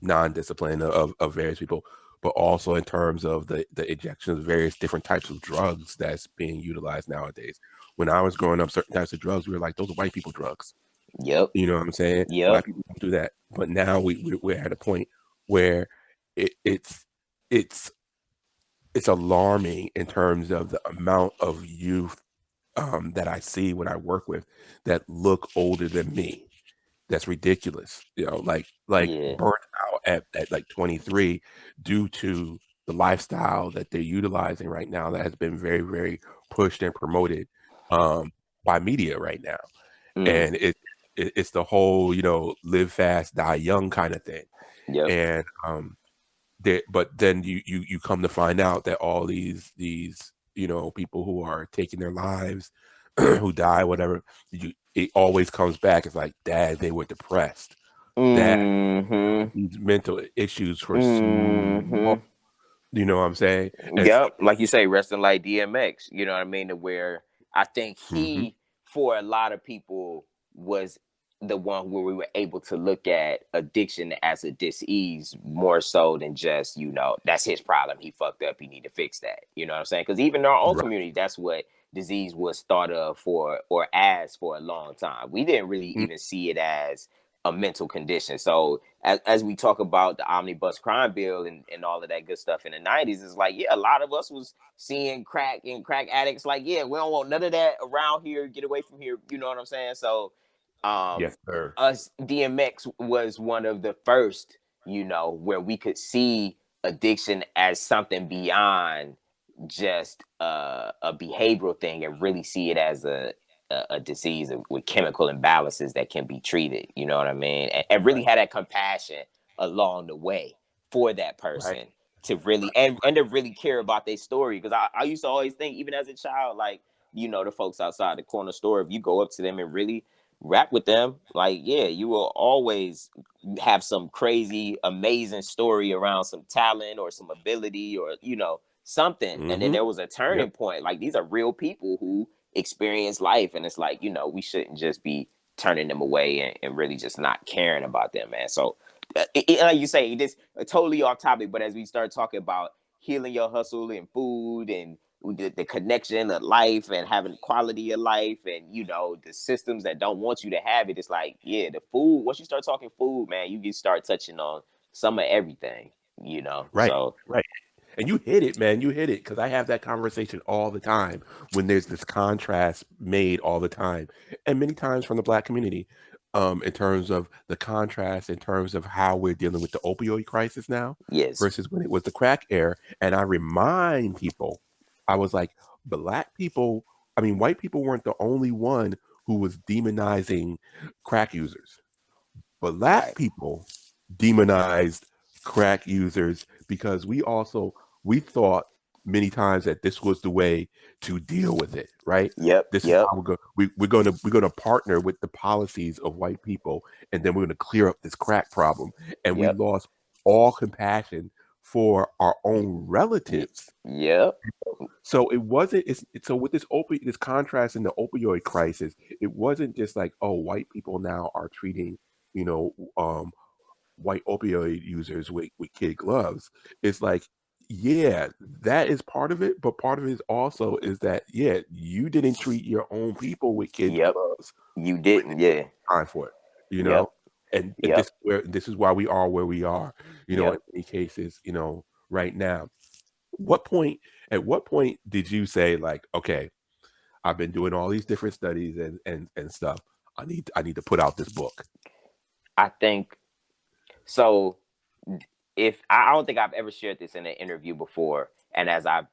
S1: non-discipline of various people, but also in terms of the injection of various different types of drugs that's being utilized nowadays. When I was growing up, certain types of drugs, we were like, those are white people drugs.
S2: Yep.
S1: You know what I'm saying?
S2: Yep.
S1: Black people don't do that. But now we're at a point where it, it's it's it's alarming in terms of the amount of youth that I see when I work with that look older than me. That's ridiculous. Like
S2: Yeah.
S1: burnt out at like 23 due to the lifestyle that they're utilizing right now that has been very, very pushed and promoted um, by media right now.
S2: Mm.
S1: And it's the whole, live fast, die young kind of thing.
S2: Yep.
S1: And but then you come to find out that all these people who are taking their lives, who die, whatever, it always comes back. It's like, dad, they were depressed. Dad,
S2: Mm-hmm.
S1: these mental issues for small.
S2: Mm-hmm.
S1: You know what I'm saying? And
S2: Yep, like you say, resting like DMX. You know what I mean? To where I think
S1: mm-hmm,
S2: he, for a lot of people, was the one where we were able to look at addiction as a disease more so than just, that's his problem. He fucked up. He need to fix that. You know what I'm saying? Because even in our own
S1: right,
S2: community, that's what disease was thought of for or as for a long time. We didn't really
S1: mm,
S2: even see it as a mental condition. So as we talk about the omnibus crime bill and all of that good stuff in the 90s, it's like, yeah, a lot of us was seeing crack and crack addicts like, yeah, we don't want none of that around here, get away from here, you know what I'm saying? So
S1: yes, sir.
S2: us DMX was one of the first, where we could see addiction as something beyond just a behavioral thing and really see it as a disease with chemical imbalances that can be treated. You know what I mean? And really
S1: Right,
S2: had that compassion along the way for that
S1: right,
S2: person to really and to really care about their story. Because I used to always think, even as a child, like, the folks outside the corner store, if you go up to them and really rap with them, like, yeah, you will always have some crazy, amazing story around some talent or some ability or, something. And then
S1: mm-hmm,
S2: there was a
S1: yep,
S2: turning point. Like, these are real people who experience life. And it's like, we shouldn't just be turning them away and really just not caring about them, man. So, like you say, this totally off topic, but as we start talking about healing your hustle and food and the connection of life and having quality of life and the systems that don't want you to have it, it's like, yeah, the food, once you start talking food, man, you can start touching on some of everything,
S1: right,
S2: so
S1: right. And you hit it, man. You hit it, because I have that conversation all the time when there's this contrast made all the time, and many times from the Black community, in terms of the contrast, in terms of how we're dealing with the opioid crisis now
S2: yes.
S1: versus when it was the crack era. And I remind people, I was like, Black people, I mean, white people weren't the only one who was demonizing crack users. Black
S2: Right.
S1: people demonized crack users because we thought many times that this was the way to deal with it, right?
S2: Yep.
S1: This is
S2: Yep.
S1: how we're gonna partner with the policies of white people, and then we're gonna clear up this crack problem. And we
S2: Yep.
S1: lost all compassion for our own relatives.
S2: Yep.
S1: So it wasn't. So with this contrast in the opioid crisis, it wasn't just like, oh, white people now are treating, you know, white opioid users with kid gloves. It's like, yeah, that is part of it, but part of it is also is that, yeah, you didn't treat your own people with kid
S2: Yep.
S1: gloves
S2: You
S1: when
S2: didn't.
S1: it
S2: Yeah.
S1: was time for it, you
S2: Yep.
S1: know. And
S2: Yep.
S1: this is why we are where we are, in
S2: Yep.
S1: many cases, right now. What point at what point did you say, like, okay, I've been doing all these different studies and stuff. I need to put out this book.
S2: I think so. If I don't think I've ever shared this in an interview before, and shout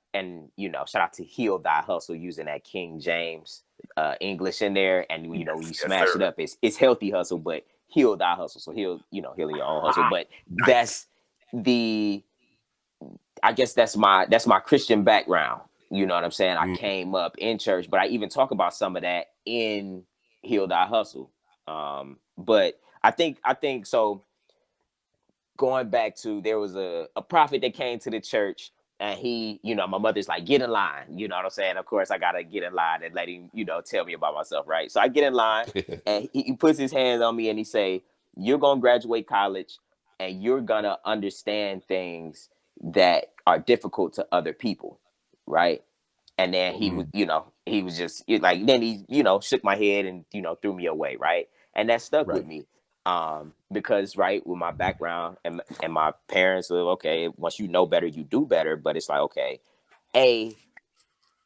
S2: out to Heal Thy Hustle using that King James English in there, and when you
S1: Yes,
S2: smash
S1: sir.
S2: it up, it's healthy hustle, but heal thy hustle. So heal your own hustle.
S1: Ah,
S2: But
S1: nice.
S2: that's the I guess that's my Christian background. You know what I'm saying? I
S1: Mm,
S2: came up in church, but I even talk about some of that in Heal Thy Hustle. But I think so. Going back to, there was a prophet that came to the church, and my mother's like, get in line. You know what I'm saying? Of course, I gotta get in line and let him, tell me about myself, right? So I get in line, and he puts his hands on me and he say, you're gonna graduate college, and you're gonna understand things that are difficult to other people, right? And then
S1: mm,
S2: he was just like, then he, shook my head and, threw me away, right? And that stuck with
S1: right,
S2: me. Because right, with my background and my parents, okay, once you know better, you do better. But it's like, okay, a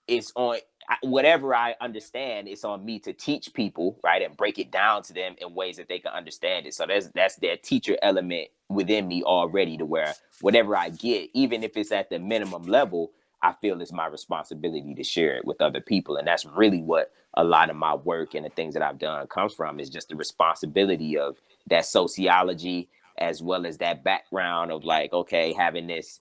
S2: it's on whatever I understand, it's on me to teach people, right, and break it down to them in ways that they can understand it. So that's that teacher element within me already, to where whatever I get, even if it's at the minimum level, I feel it's my responsibility to share it with other people. And that's really what a lot of my work and the things that I've done comes from, is just the responsibility of that sociology, as well as that background of, like, okay, having this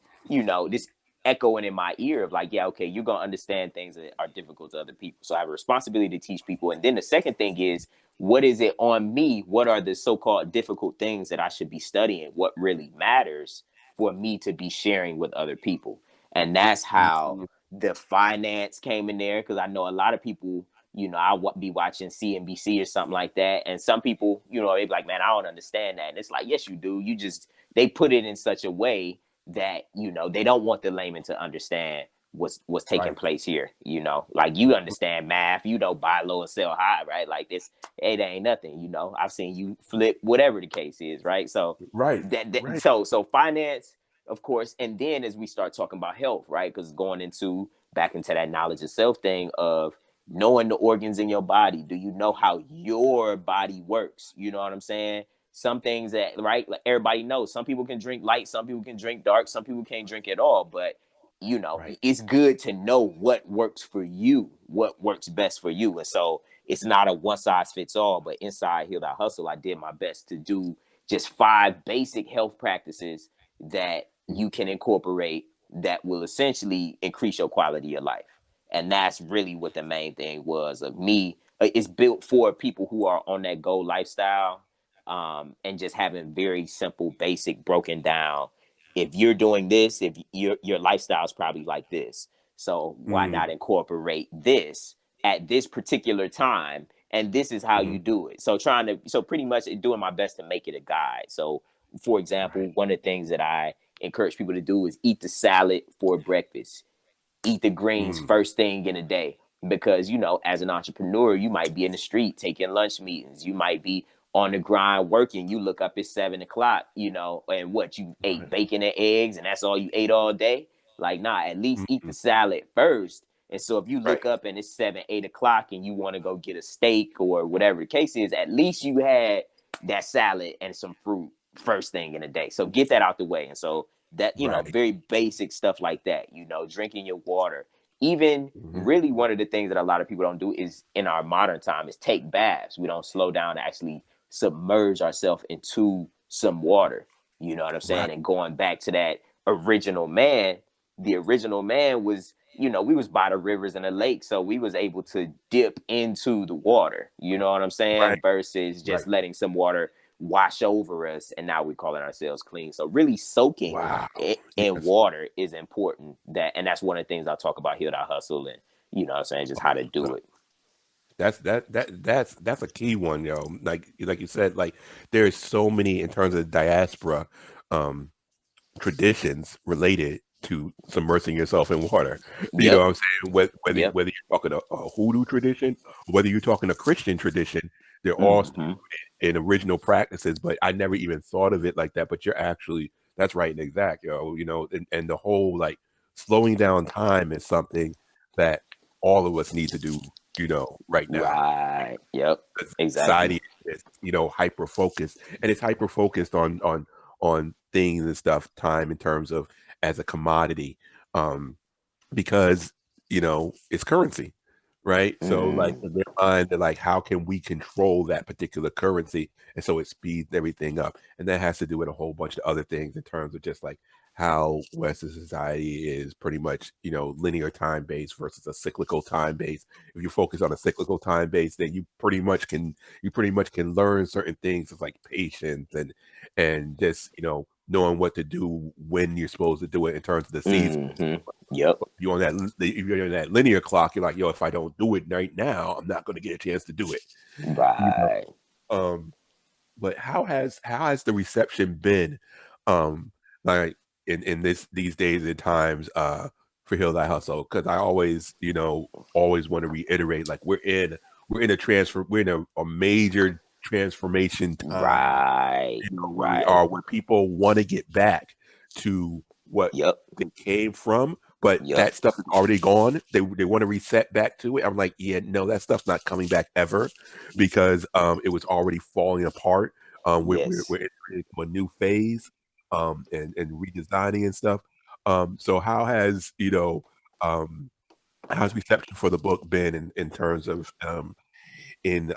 S2: echoing in my ear of, like, yeah, okay, you're gonna understand things that are difficult to other people. So I have a responsibility to teach people. And then the second thing is, what is it on me? What are the so-called difficult things that I should be studying? What really matters for me to be sharing with other people? And that's how
S1: mm,
S2: the finance came in there, because I know a lot of people, I be watching CNBC or something like that, and some people, they be like, man, I don't understand that. And it's like, yes, you do. They put it in such a way that they don't want the layman to understand what's taking
S1: right,
S2: place here. Like, you understand math, buy low and sell high, right? Like, this, it ain't nothing. I've seen you flip whatever the case is, right? So
S1: right,
S2: that
S1: right,
S2: so finance, of course. And then as we start talking about health, right, because going back into that knowledge of self thing of knowing the organs in your body. Do you know how your body works? You know what I'm saying? Some things that, right, like everybody knows, some people can drink light, some people can drink dark, some people can't drink at all. But
S1: right,
S2: it's good to know what works for you, what works best for you. And so it's not a one size fits all. But inside Heal That Hustle, I did my best to do just 5 basic health practices that you can incorporate that will essentially increase your quality of life. And that's really what the main thing was of me. It's built for people who are on that goal lifestyle, and just having very simple, basic, broken down. If you're doing this, if your lifestyle is probably like this, so why
S1: mm,
S2: not incorporate this at this particular time? And this is how
S1: mm,
S2: you do it. So pretty much doing my best to make it a guide. So, for example,
S1: right,
S2: one of the things that I encourage people to do is eat the salad for breakfast, eat the greens
S1: mm,
S2: first thing in the day. Because as an entrepreneur, you might be in the street taking lunch meetings, you might be on the grind working, you look up, it's 7 o'clock, and what, you ate
S1: right,
S2: bacon and eggs and that's all you ate all day. Like, nah, at least eat the
S1: mm,
S2: salad first. And so if you
S1: right,
S2: look up and it's 7, 8 o'clock and you want to go get a steak or whatever the case is, at least you had that salad and some fruit first thing in the day. So get that out the way. And so that,
S1: right,
S2: very basic stuff like that, drinking your water. Even
S1: mhm,
S2: really, one of the things that a lot of people don't do is, in our modern time, is take baths. We don't slow down to actually submerge ourselves into some water. You know what I'm
S1: right,
S2: saying? And going back to that original man, the original man was, we was by the rivers and the lake, so we was able to dip into the water, you know what I'm saying,
S1: Right.
S2: versus
S1: Right.
S2: just letting some water wash over us and now we're calling ourselves clean. So really soaking
S1: Wow.
S2: in
S1: Yes.
S2: water is important. And that's one of the things I talk about here at Hustle, and what I'm saying, just how to
S1: So
S2: do it.
S1: that's a key one, yo. Like you said, like there's so many in terms of diaspora um traditions related to submersing yourself in water. You know
S2: Yep.
S1: what I'm saying? Whether
S2: Yep.
S1: you're talking a hoodoo tradition or whether you're talking a Christian tradition, they're all still
S2: Hmm.
S1: in original practices. But I never even thought of it like that. But you're actually that's right and exact, yo. And the whole like slowing down time is something that all of us need to do, right now.
S2: Right. Yep. Exactly.
S1: Society is hyper focused, and it's hyper focused on things and stuff, time in terms of as a commodity, um because it's currency, right? So like
S2: Mm.
S1: in their mind, they're like, how can we control that particular currency? And so it speeds everything up, and that has to do with a whole bunch of other things in terms of just like how Western society is pretty much linear time based versus a cyclical time base. If you focus on a cyclical time base, then you pretty much can learn certain things of like patience and just knowing what to do when you're supposed to do it in terms of the season.
S2: Hmm. Yep.
S1: If you're on that linear clock, you're like, yo, if I don't do it right now, I'm not going to get a chance to do it. You know.
S2: Right.
S1: Um, but how has the reception been, um, like in these days and times, for Heal Thy Hustle? Because I always want to reiterate, like we're in a major transformation time,
S2: Right.
S1: where we
S2: Right.
S1: are, where people want to get back to what
S2: Yep.
S1: they came from, but
S2: Yep.
S1: that stuff is already gone. They want to reset back to it. I'm like, yeah, no, that stuff's not coming back ever, because it was already falling apart. We're
S2: Yes.
S1: entering into a new phase, and redesigning and stuff. So um how's reception for the book been in terms of in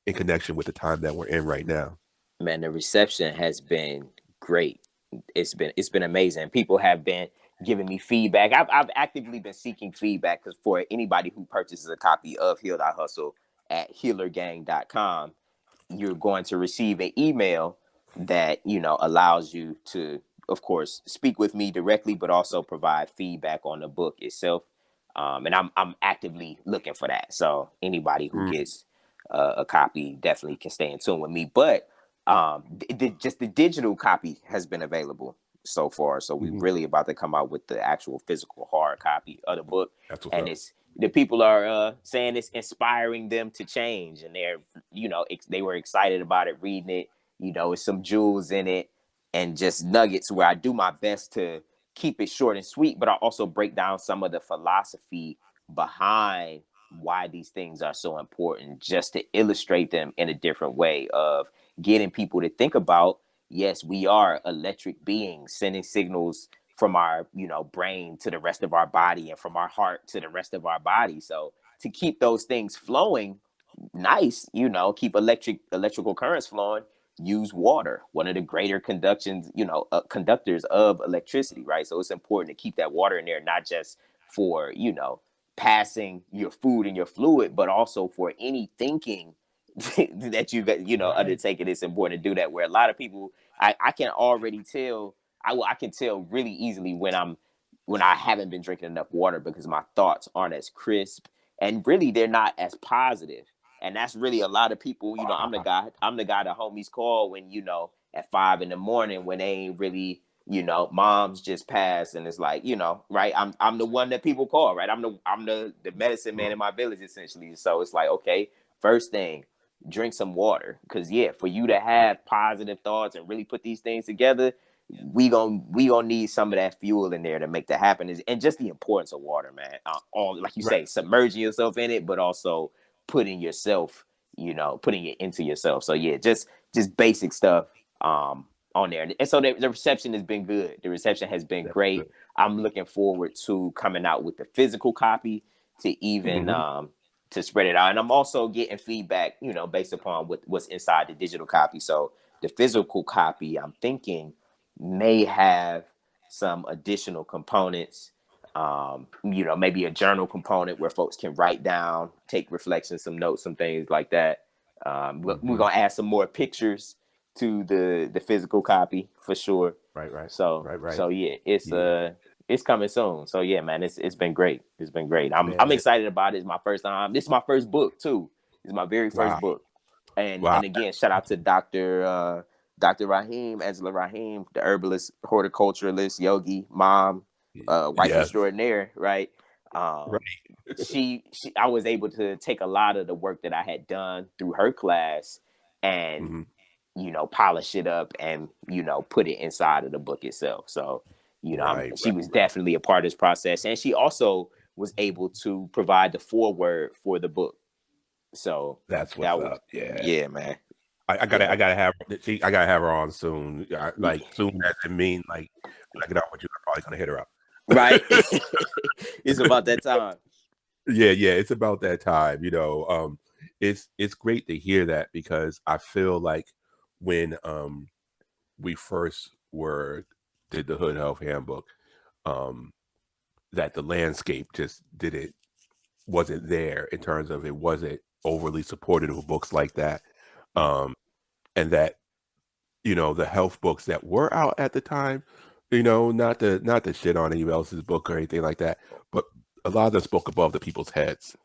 S1: connection with the time that we're in right now?
S2: Man, the reception has been great. It's been amazing. People have been giving me feedback. I've actively been seeking feedback, because for anybody who purchases a copy of Heal Thy Hustle at healergang.com, you're going to receive an email that allows you to, of course, speak with me directly, but also provide feedback on the book itself. And I'm actively looking for that. So anybody who
S1: Mm,
S2: gets a copy definitely can stay in tune with me. But just the digital copy has been available so far. So we're
S1: mhm.
S2: really about to come out with the actual physical hard copy of the book,
S1: That's what's
S2: and
S1: up.
S2: it's the people are saying it's inspiring them to change, and they're they were excited about it, reading it. It's some jewels in it, and just nuggets where I do my best to keep it short and sweet, but I also break down some of the philosophy behind why these things are so important, just to illustrate them in a different way of getting people to think about, yes, we are electric beings sending signals from our brain to the rest of our body, and from our heart to the rest of our body. So to keep those things flowing nice, keep electrical currents flowing, use water, one of the greater conductors of electricity, right? So it's important to keep that water in there, not just for passing your food and your fluid, but also for any thinking that you got
S1: Right.
S2: undertaken. It's important to do that, where a lot of people, I can already tell, I can tell really easily when I haven't been drinking enough water, because my thoughts aren't as crisp, and really they're not as positive. And that's really a lot of people. I'm the guy the homies call when at 5 in the morning, when they ain't really, mom's just passed, and it's like, right. I'm the one that people call, right. I'm the medicine man in my village, essentially. So it's like, okay, first thing, drink some water, because yeah, for you to have positive thoughts and really put these things together, we gonna need some of that fuel in there to make that happen. And just the importance of water, man. All, like you
S1: Right.
S2: say, submerging yourself in it, but also putting yourself, putting it into yourself. So yeah, just basic stuff on there. And so the reception has been good. The reception has been
S1: That's
S2: great.
S1: good.
S2: I'm looking forward to coming out with the physical copy, to even
S1: Mhm.
S2: to spread it out. And I'm also getting feedback, based upon what's inside the digital copy. So the physical copy, I'm thinking, may have some additional components. Maybe a journal component where folks can write down, take reflections, some notes, some things like that. We're gonna add some more pictures to the physical copy for sure.
S1: Right.
S2: So yeah,
S1: Yeah,
S2: it's coming soon. So yeah, man, it's been great. It's been great. I'm
S1: man.
S2: excited about it. It's my first time. This is my first book too. It's my very first
S1: Wow.
S2: book.
S1: Wow.
S2: And again, shout out to Dr. Raheem, Angela Raheem, the herbalist, horticulturalist, yogi, mom, wife
S1: Yes.
S2: extraordinaire, right? Um,
S1: Right.
S2: I was able to take a lot of the work that I had done through her class and
S1: Hmm.
S2: polish it up and put it inside of the book itself. So
S1: Right.
S2: she was definitely a part of this process, and she also was able to provide the foreword for the book. So
S1: That's what's
S2: that was,
S1: up. Yeah.
S2: yeah, man.
S1: I
S2: Yeah.
S1: gotta have I gotta have her on soon. Like soon as it mean like when I get out with you, I'm probably gonna hit her up.
S2: Right. It's about that time.
S1: Yeah, it's about that time, it's great to hear that because I feel like when we first were did the Hood Health Handbook, um that the landscape just didn't wasn't there in terms of it wasn't overly supportive of books like that. Um and that the health books that were out at the time, not to shit on anyone else's book or anything like that, but a lot of them spoke above the people's heads.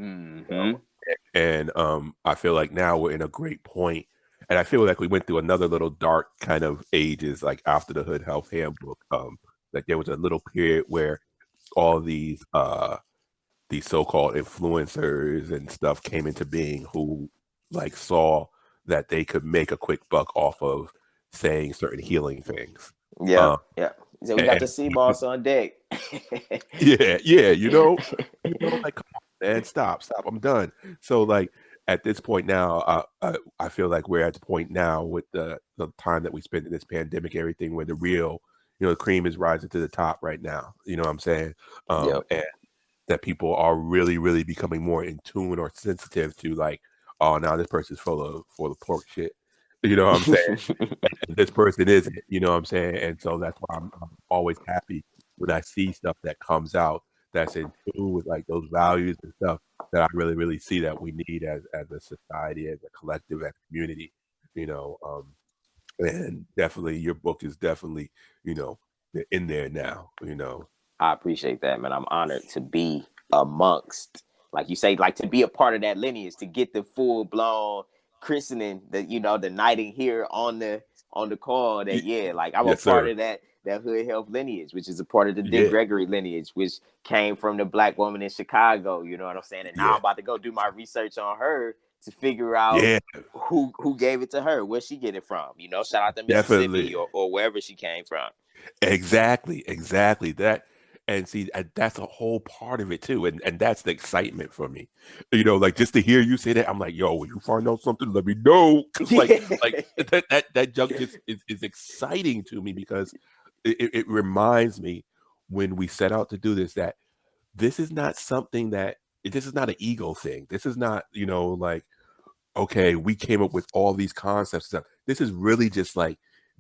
S2: Mm-hmm.
S1: And I feel like now we're in a great point, and I feel like we went through another little dark kind of ages, like after the Hood Health Handbook. Like there was a little period where all these so-called influencers and stuff came into being who like saw that they could make a quick buck off of saying certain healing things.
S2: Yeah,
S1: Um,
S2: yeah. So we got
S1: and
S2: the sea boss on deck.
S1: yeah, like come on, man, stop, I'm done. So like at this point now, I feel like we're at the point now with the time that we spent in this pandemic, everything where the real, the cream is rising to the top right now. You know what I'm saying?
S2: Yep.
S1: And that people are really, really becoming more in tune or sensitive to like, oh, now this person's full of pork shit. You know what I'm saying? And this person isn't. You know what I'm saying? And so that's why I'm always happy when I see stuff that comes out that's in tune with like those values and stuff that I really, really see that we need as a society, as a collective, as a community. You know, and definitely your book is definitely, you know, in there now.
S2: I appreciate that, man. I'm honored to be amongst, like you say, like to be a part of that lineage, to get the full blown christening, the knighting here on the call. That yeah, like I'm a
S1: Yes,
S2: part
S1: sir.
S2: of that Hood Health lineage, which is a part of the Dick
S1: Yeah,
S2: Gregory lineage, which came from the black woman in Chicago. You know what I'm saying? And now I'm
S1: yeah,
S2: about to go do my research on her to figure out
S1: yeah.
S2: who gave it to her, where she get it from. Shout out to Mississippi
S1: Definitely.
S2: or wherever she came from.
S1: Exactly. And see, that's a whole part of it too, and that's the excitement for me. Like just to hear you say that, I'm like, yo, when you find out something, let me know, because like that junk just is exciting to me because it reminds me when we set out to do this that this is not something that this is not an ego thing. This is not like okay, we came up with all these concepts and stuff. This is really just like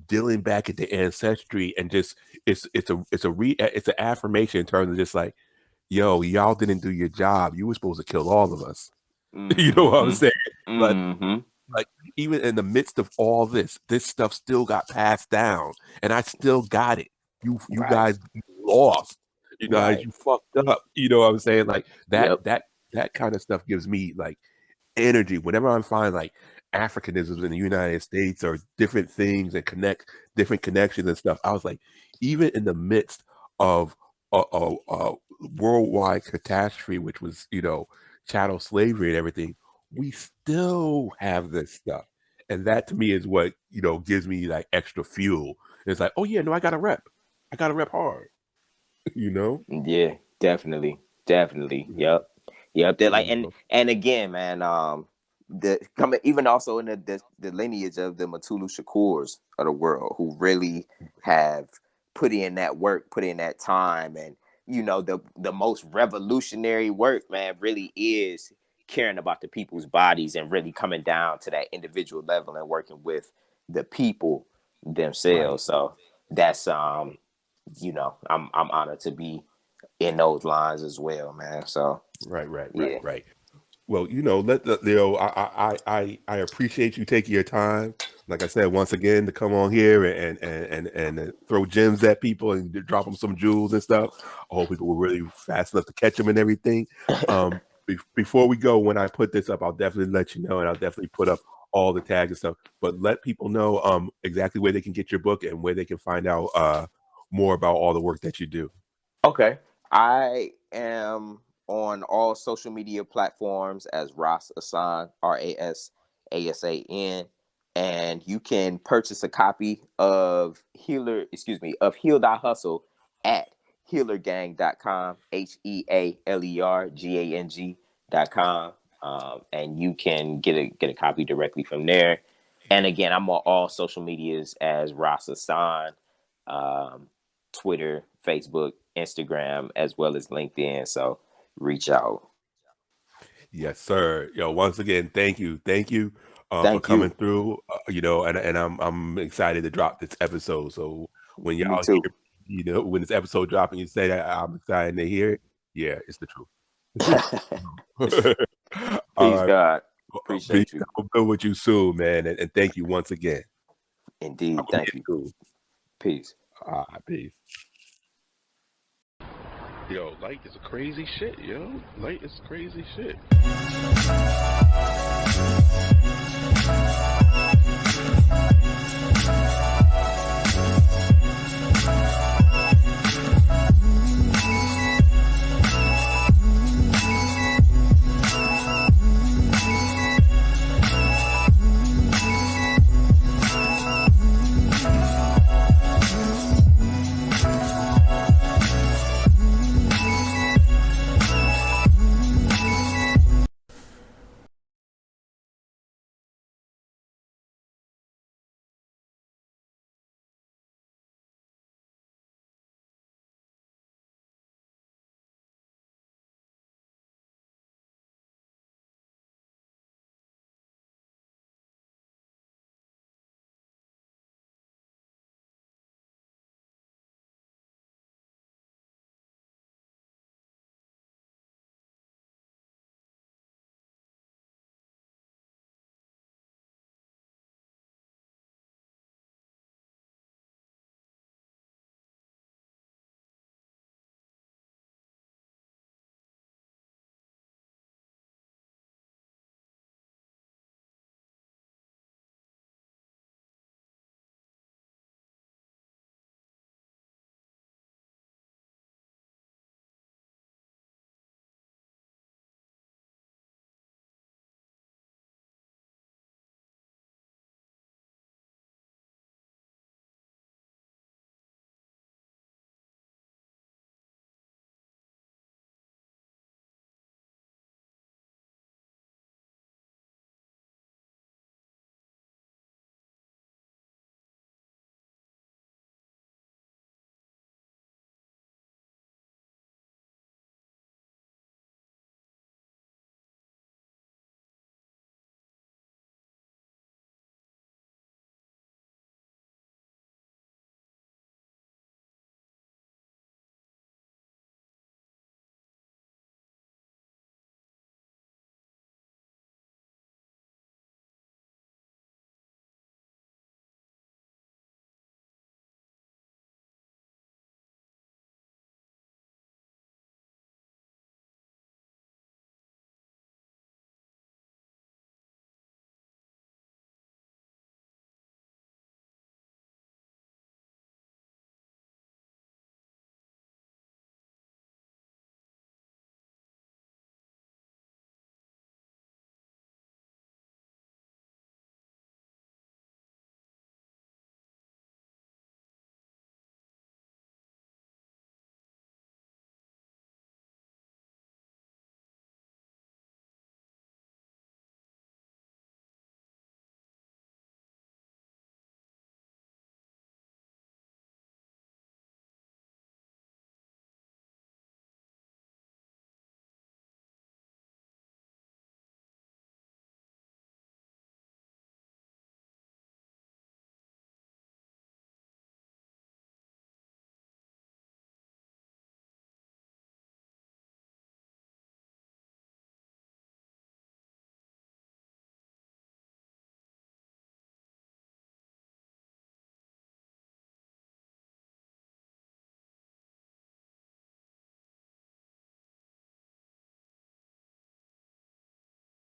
S1: dealing back at the ancestry and just it's an affirmation in terms of just like, yo, y'all didn't do your job. You were supposed to kill all of us. You know what I'm
S2: Mm-hmm.
S1: saying? But
S2: Mm-hmm.
S1: like even in the midst of all this stuff still got passed down and I still got it. You
S2: Right.
S1: guys lost. You guys,
S2: Right.
S1: you fucked up. You know what I'm saying? Like that
S2: Yep.
S1: that that kind of stuff gives me like energy whenever I find like Africanisms in the United States or different things and connect different connections and stuff. I was like, even in the midst of a worldwide catastrophe, which was chattel slavery and everything, we still have this stuff, and that to me is what gives me like extra fuel. It's like, oh yeah, no, I got to rep hard, you know.
S2: Yeah, definitely. Definitely.
S1: Mhm.
S2: Yep. Yep. They're like, and
S1: Mhm.
S2: and again, man, the coming even also in the lineage of the Matulu Shakurs of the world who really have put in that work, put in that time, and the most revolutionary work, man, really is caring about the people's bodies and really coming down to that individual level and working with the people
S1: Right.
S2: themselves. So that's I'm honored to be in those lines as well, man. So yeah.
S1: Right. Well, I appreciate you taking your time. Like I said, once again, to come on here and throw gems at people and drop them some jewels and stuff. I hope people were really fast enough to catch them and everything. Before we go, when I put this up, I'll definitely let you know, and I'll definitely put up all the tags and stuff. But let people know exactly where they can get your book and where they can find out more about all the work that you do.
S2: Okay. I am on all social media platforms as Ras Asan, Rasasan, and you can purchase a copy of Heal Thy Hustle at healergang.com, HealerGang.com. And you can get a copy directly from there. And again, I'm on all social medias as Ras Asan. Twitter, Facebook, Instagram, as well as LinkedIn. So reach out.
S1: Yes, sir. Once again, thank you for
S2: Thank
S1: coming
S2: you.
S1: through. And I'm excited to drop this episode. So when
S2: Me
S1: y'all
S2: too.
S1: hear, when this episode drop and you say that I'm excited to hear it, yeah, it's the truth. All
S2: Peace,
S1: right,
S2: God.
S1: peace.
S2: Appreciate you.
S1: I'll be with you soon, man, and thank you once again.
S2: Indeed.
S1: I'm
S2: Thank
S1: here
S2: you.
S1: too.
S2: Peace.
S1: All right, peace. Yo, light is crazy shit, yo. Light is crazy shit.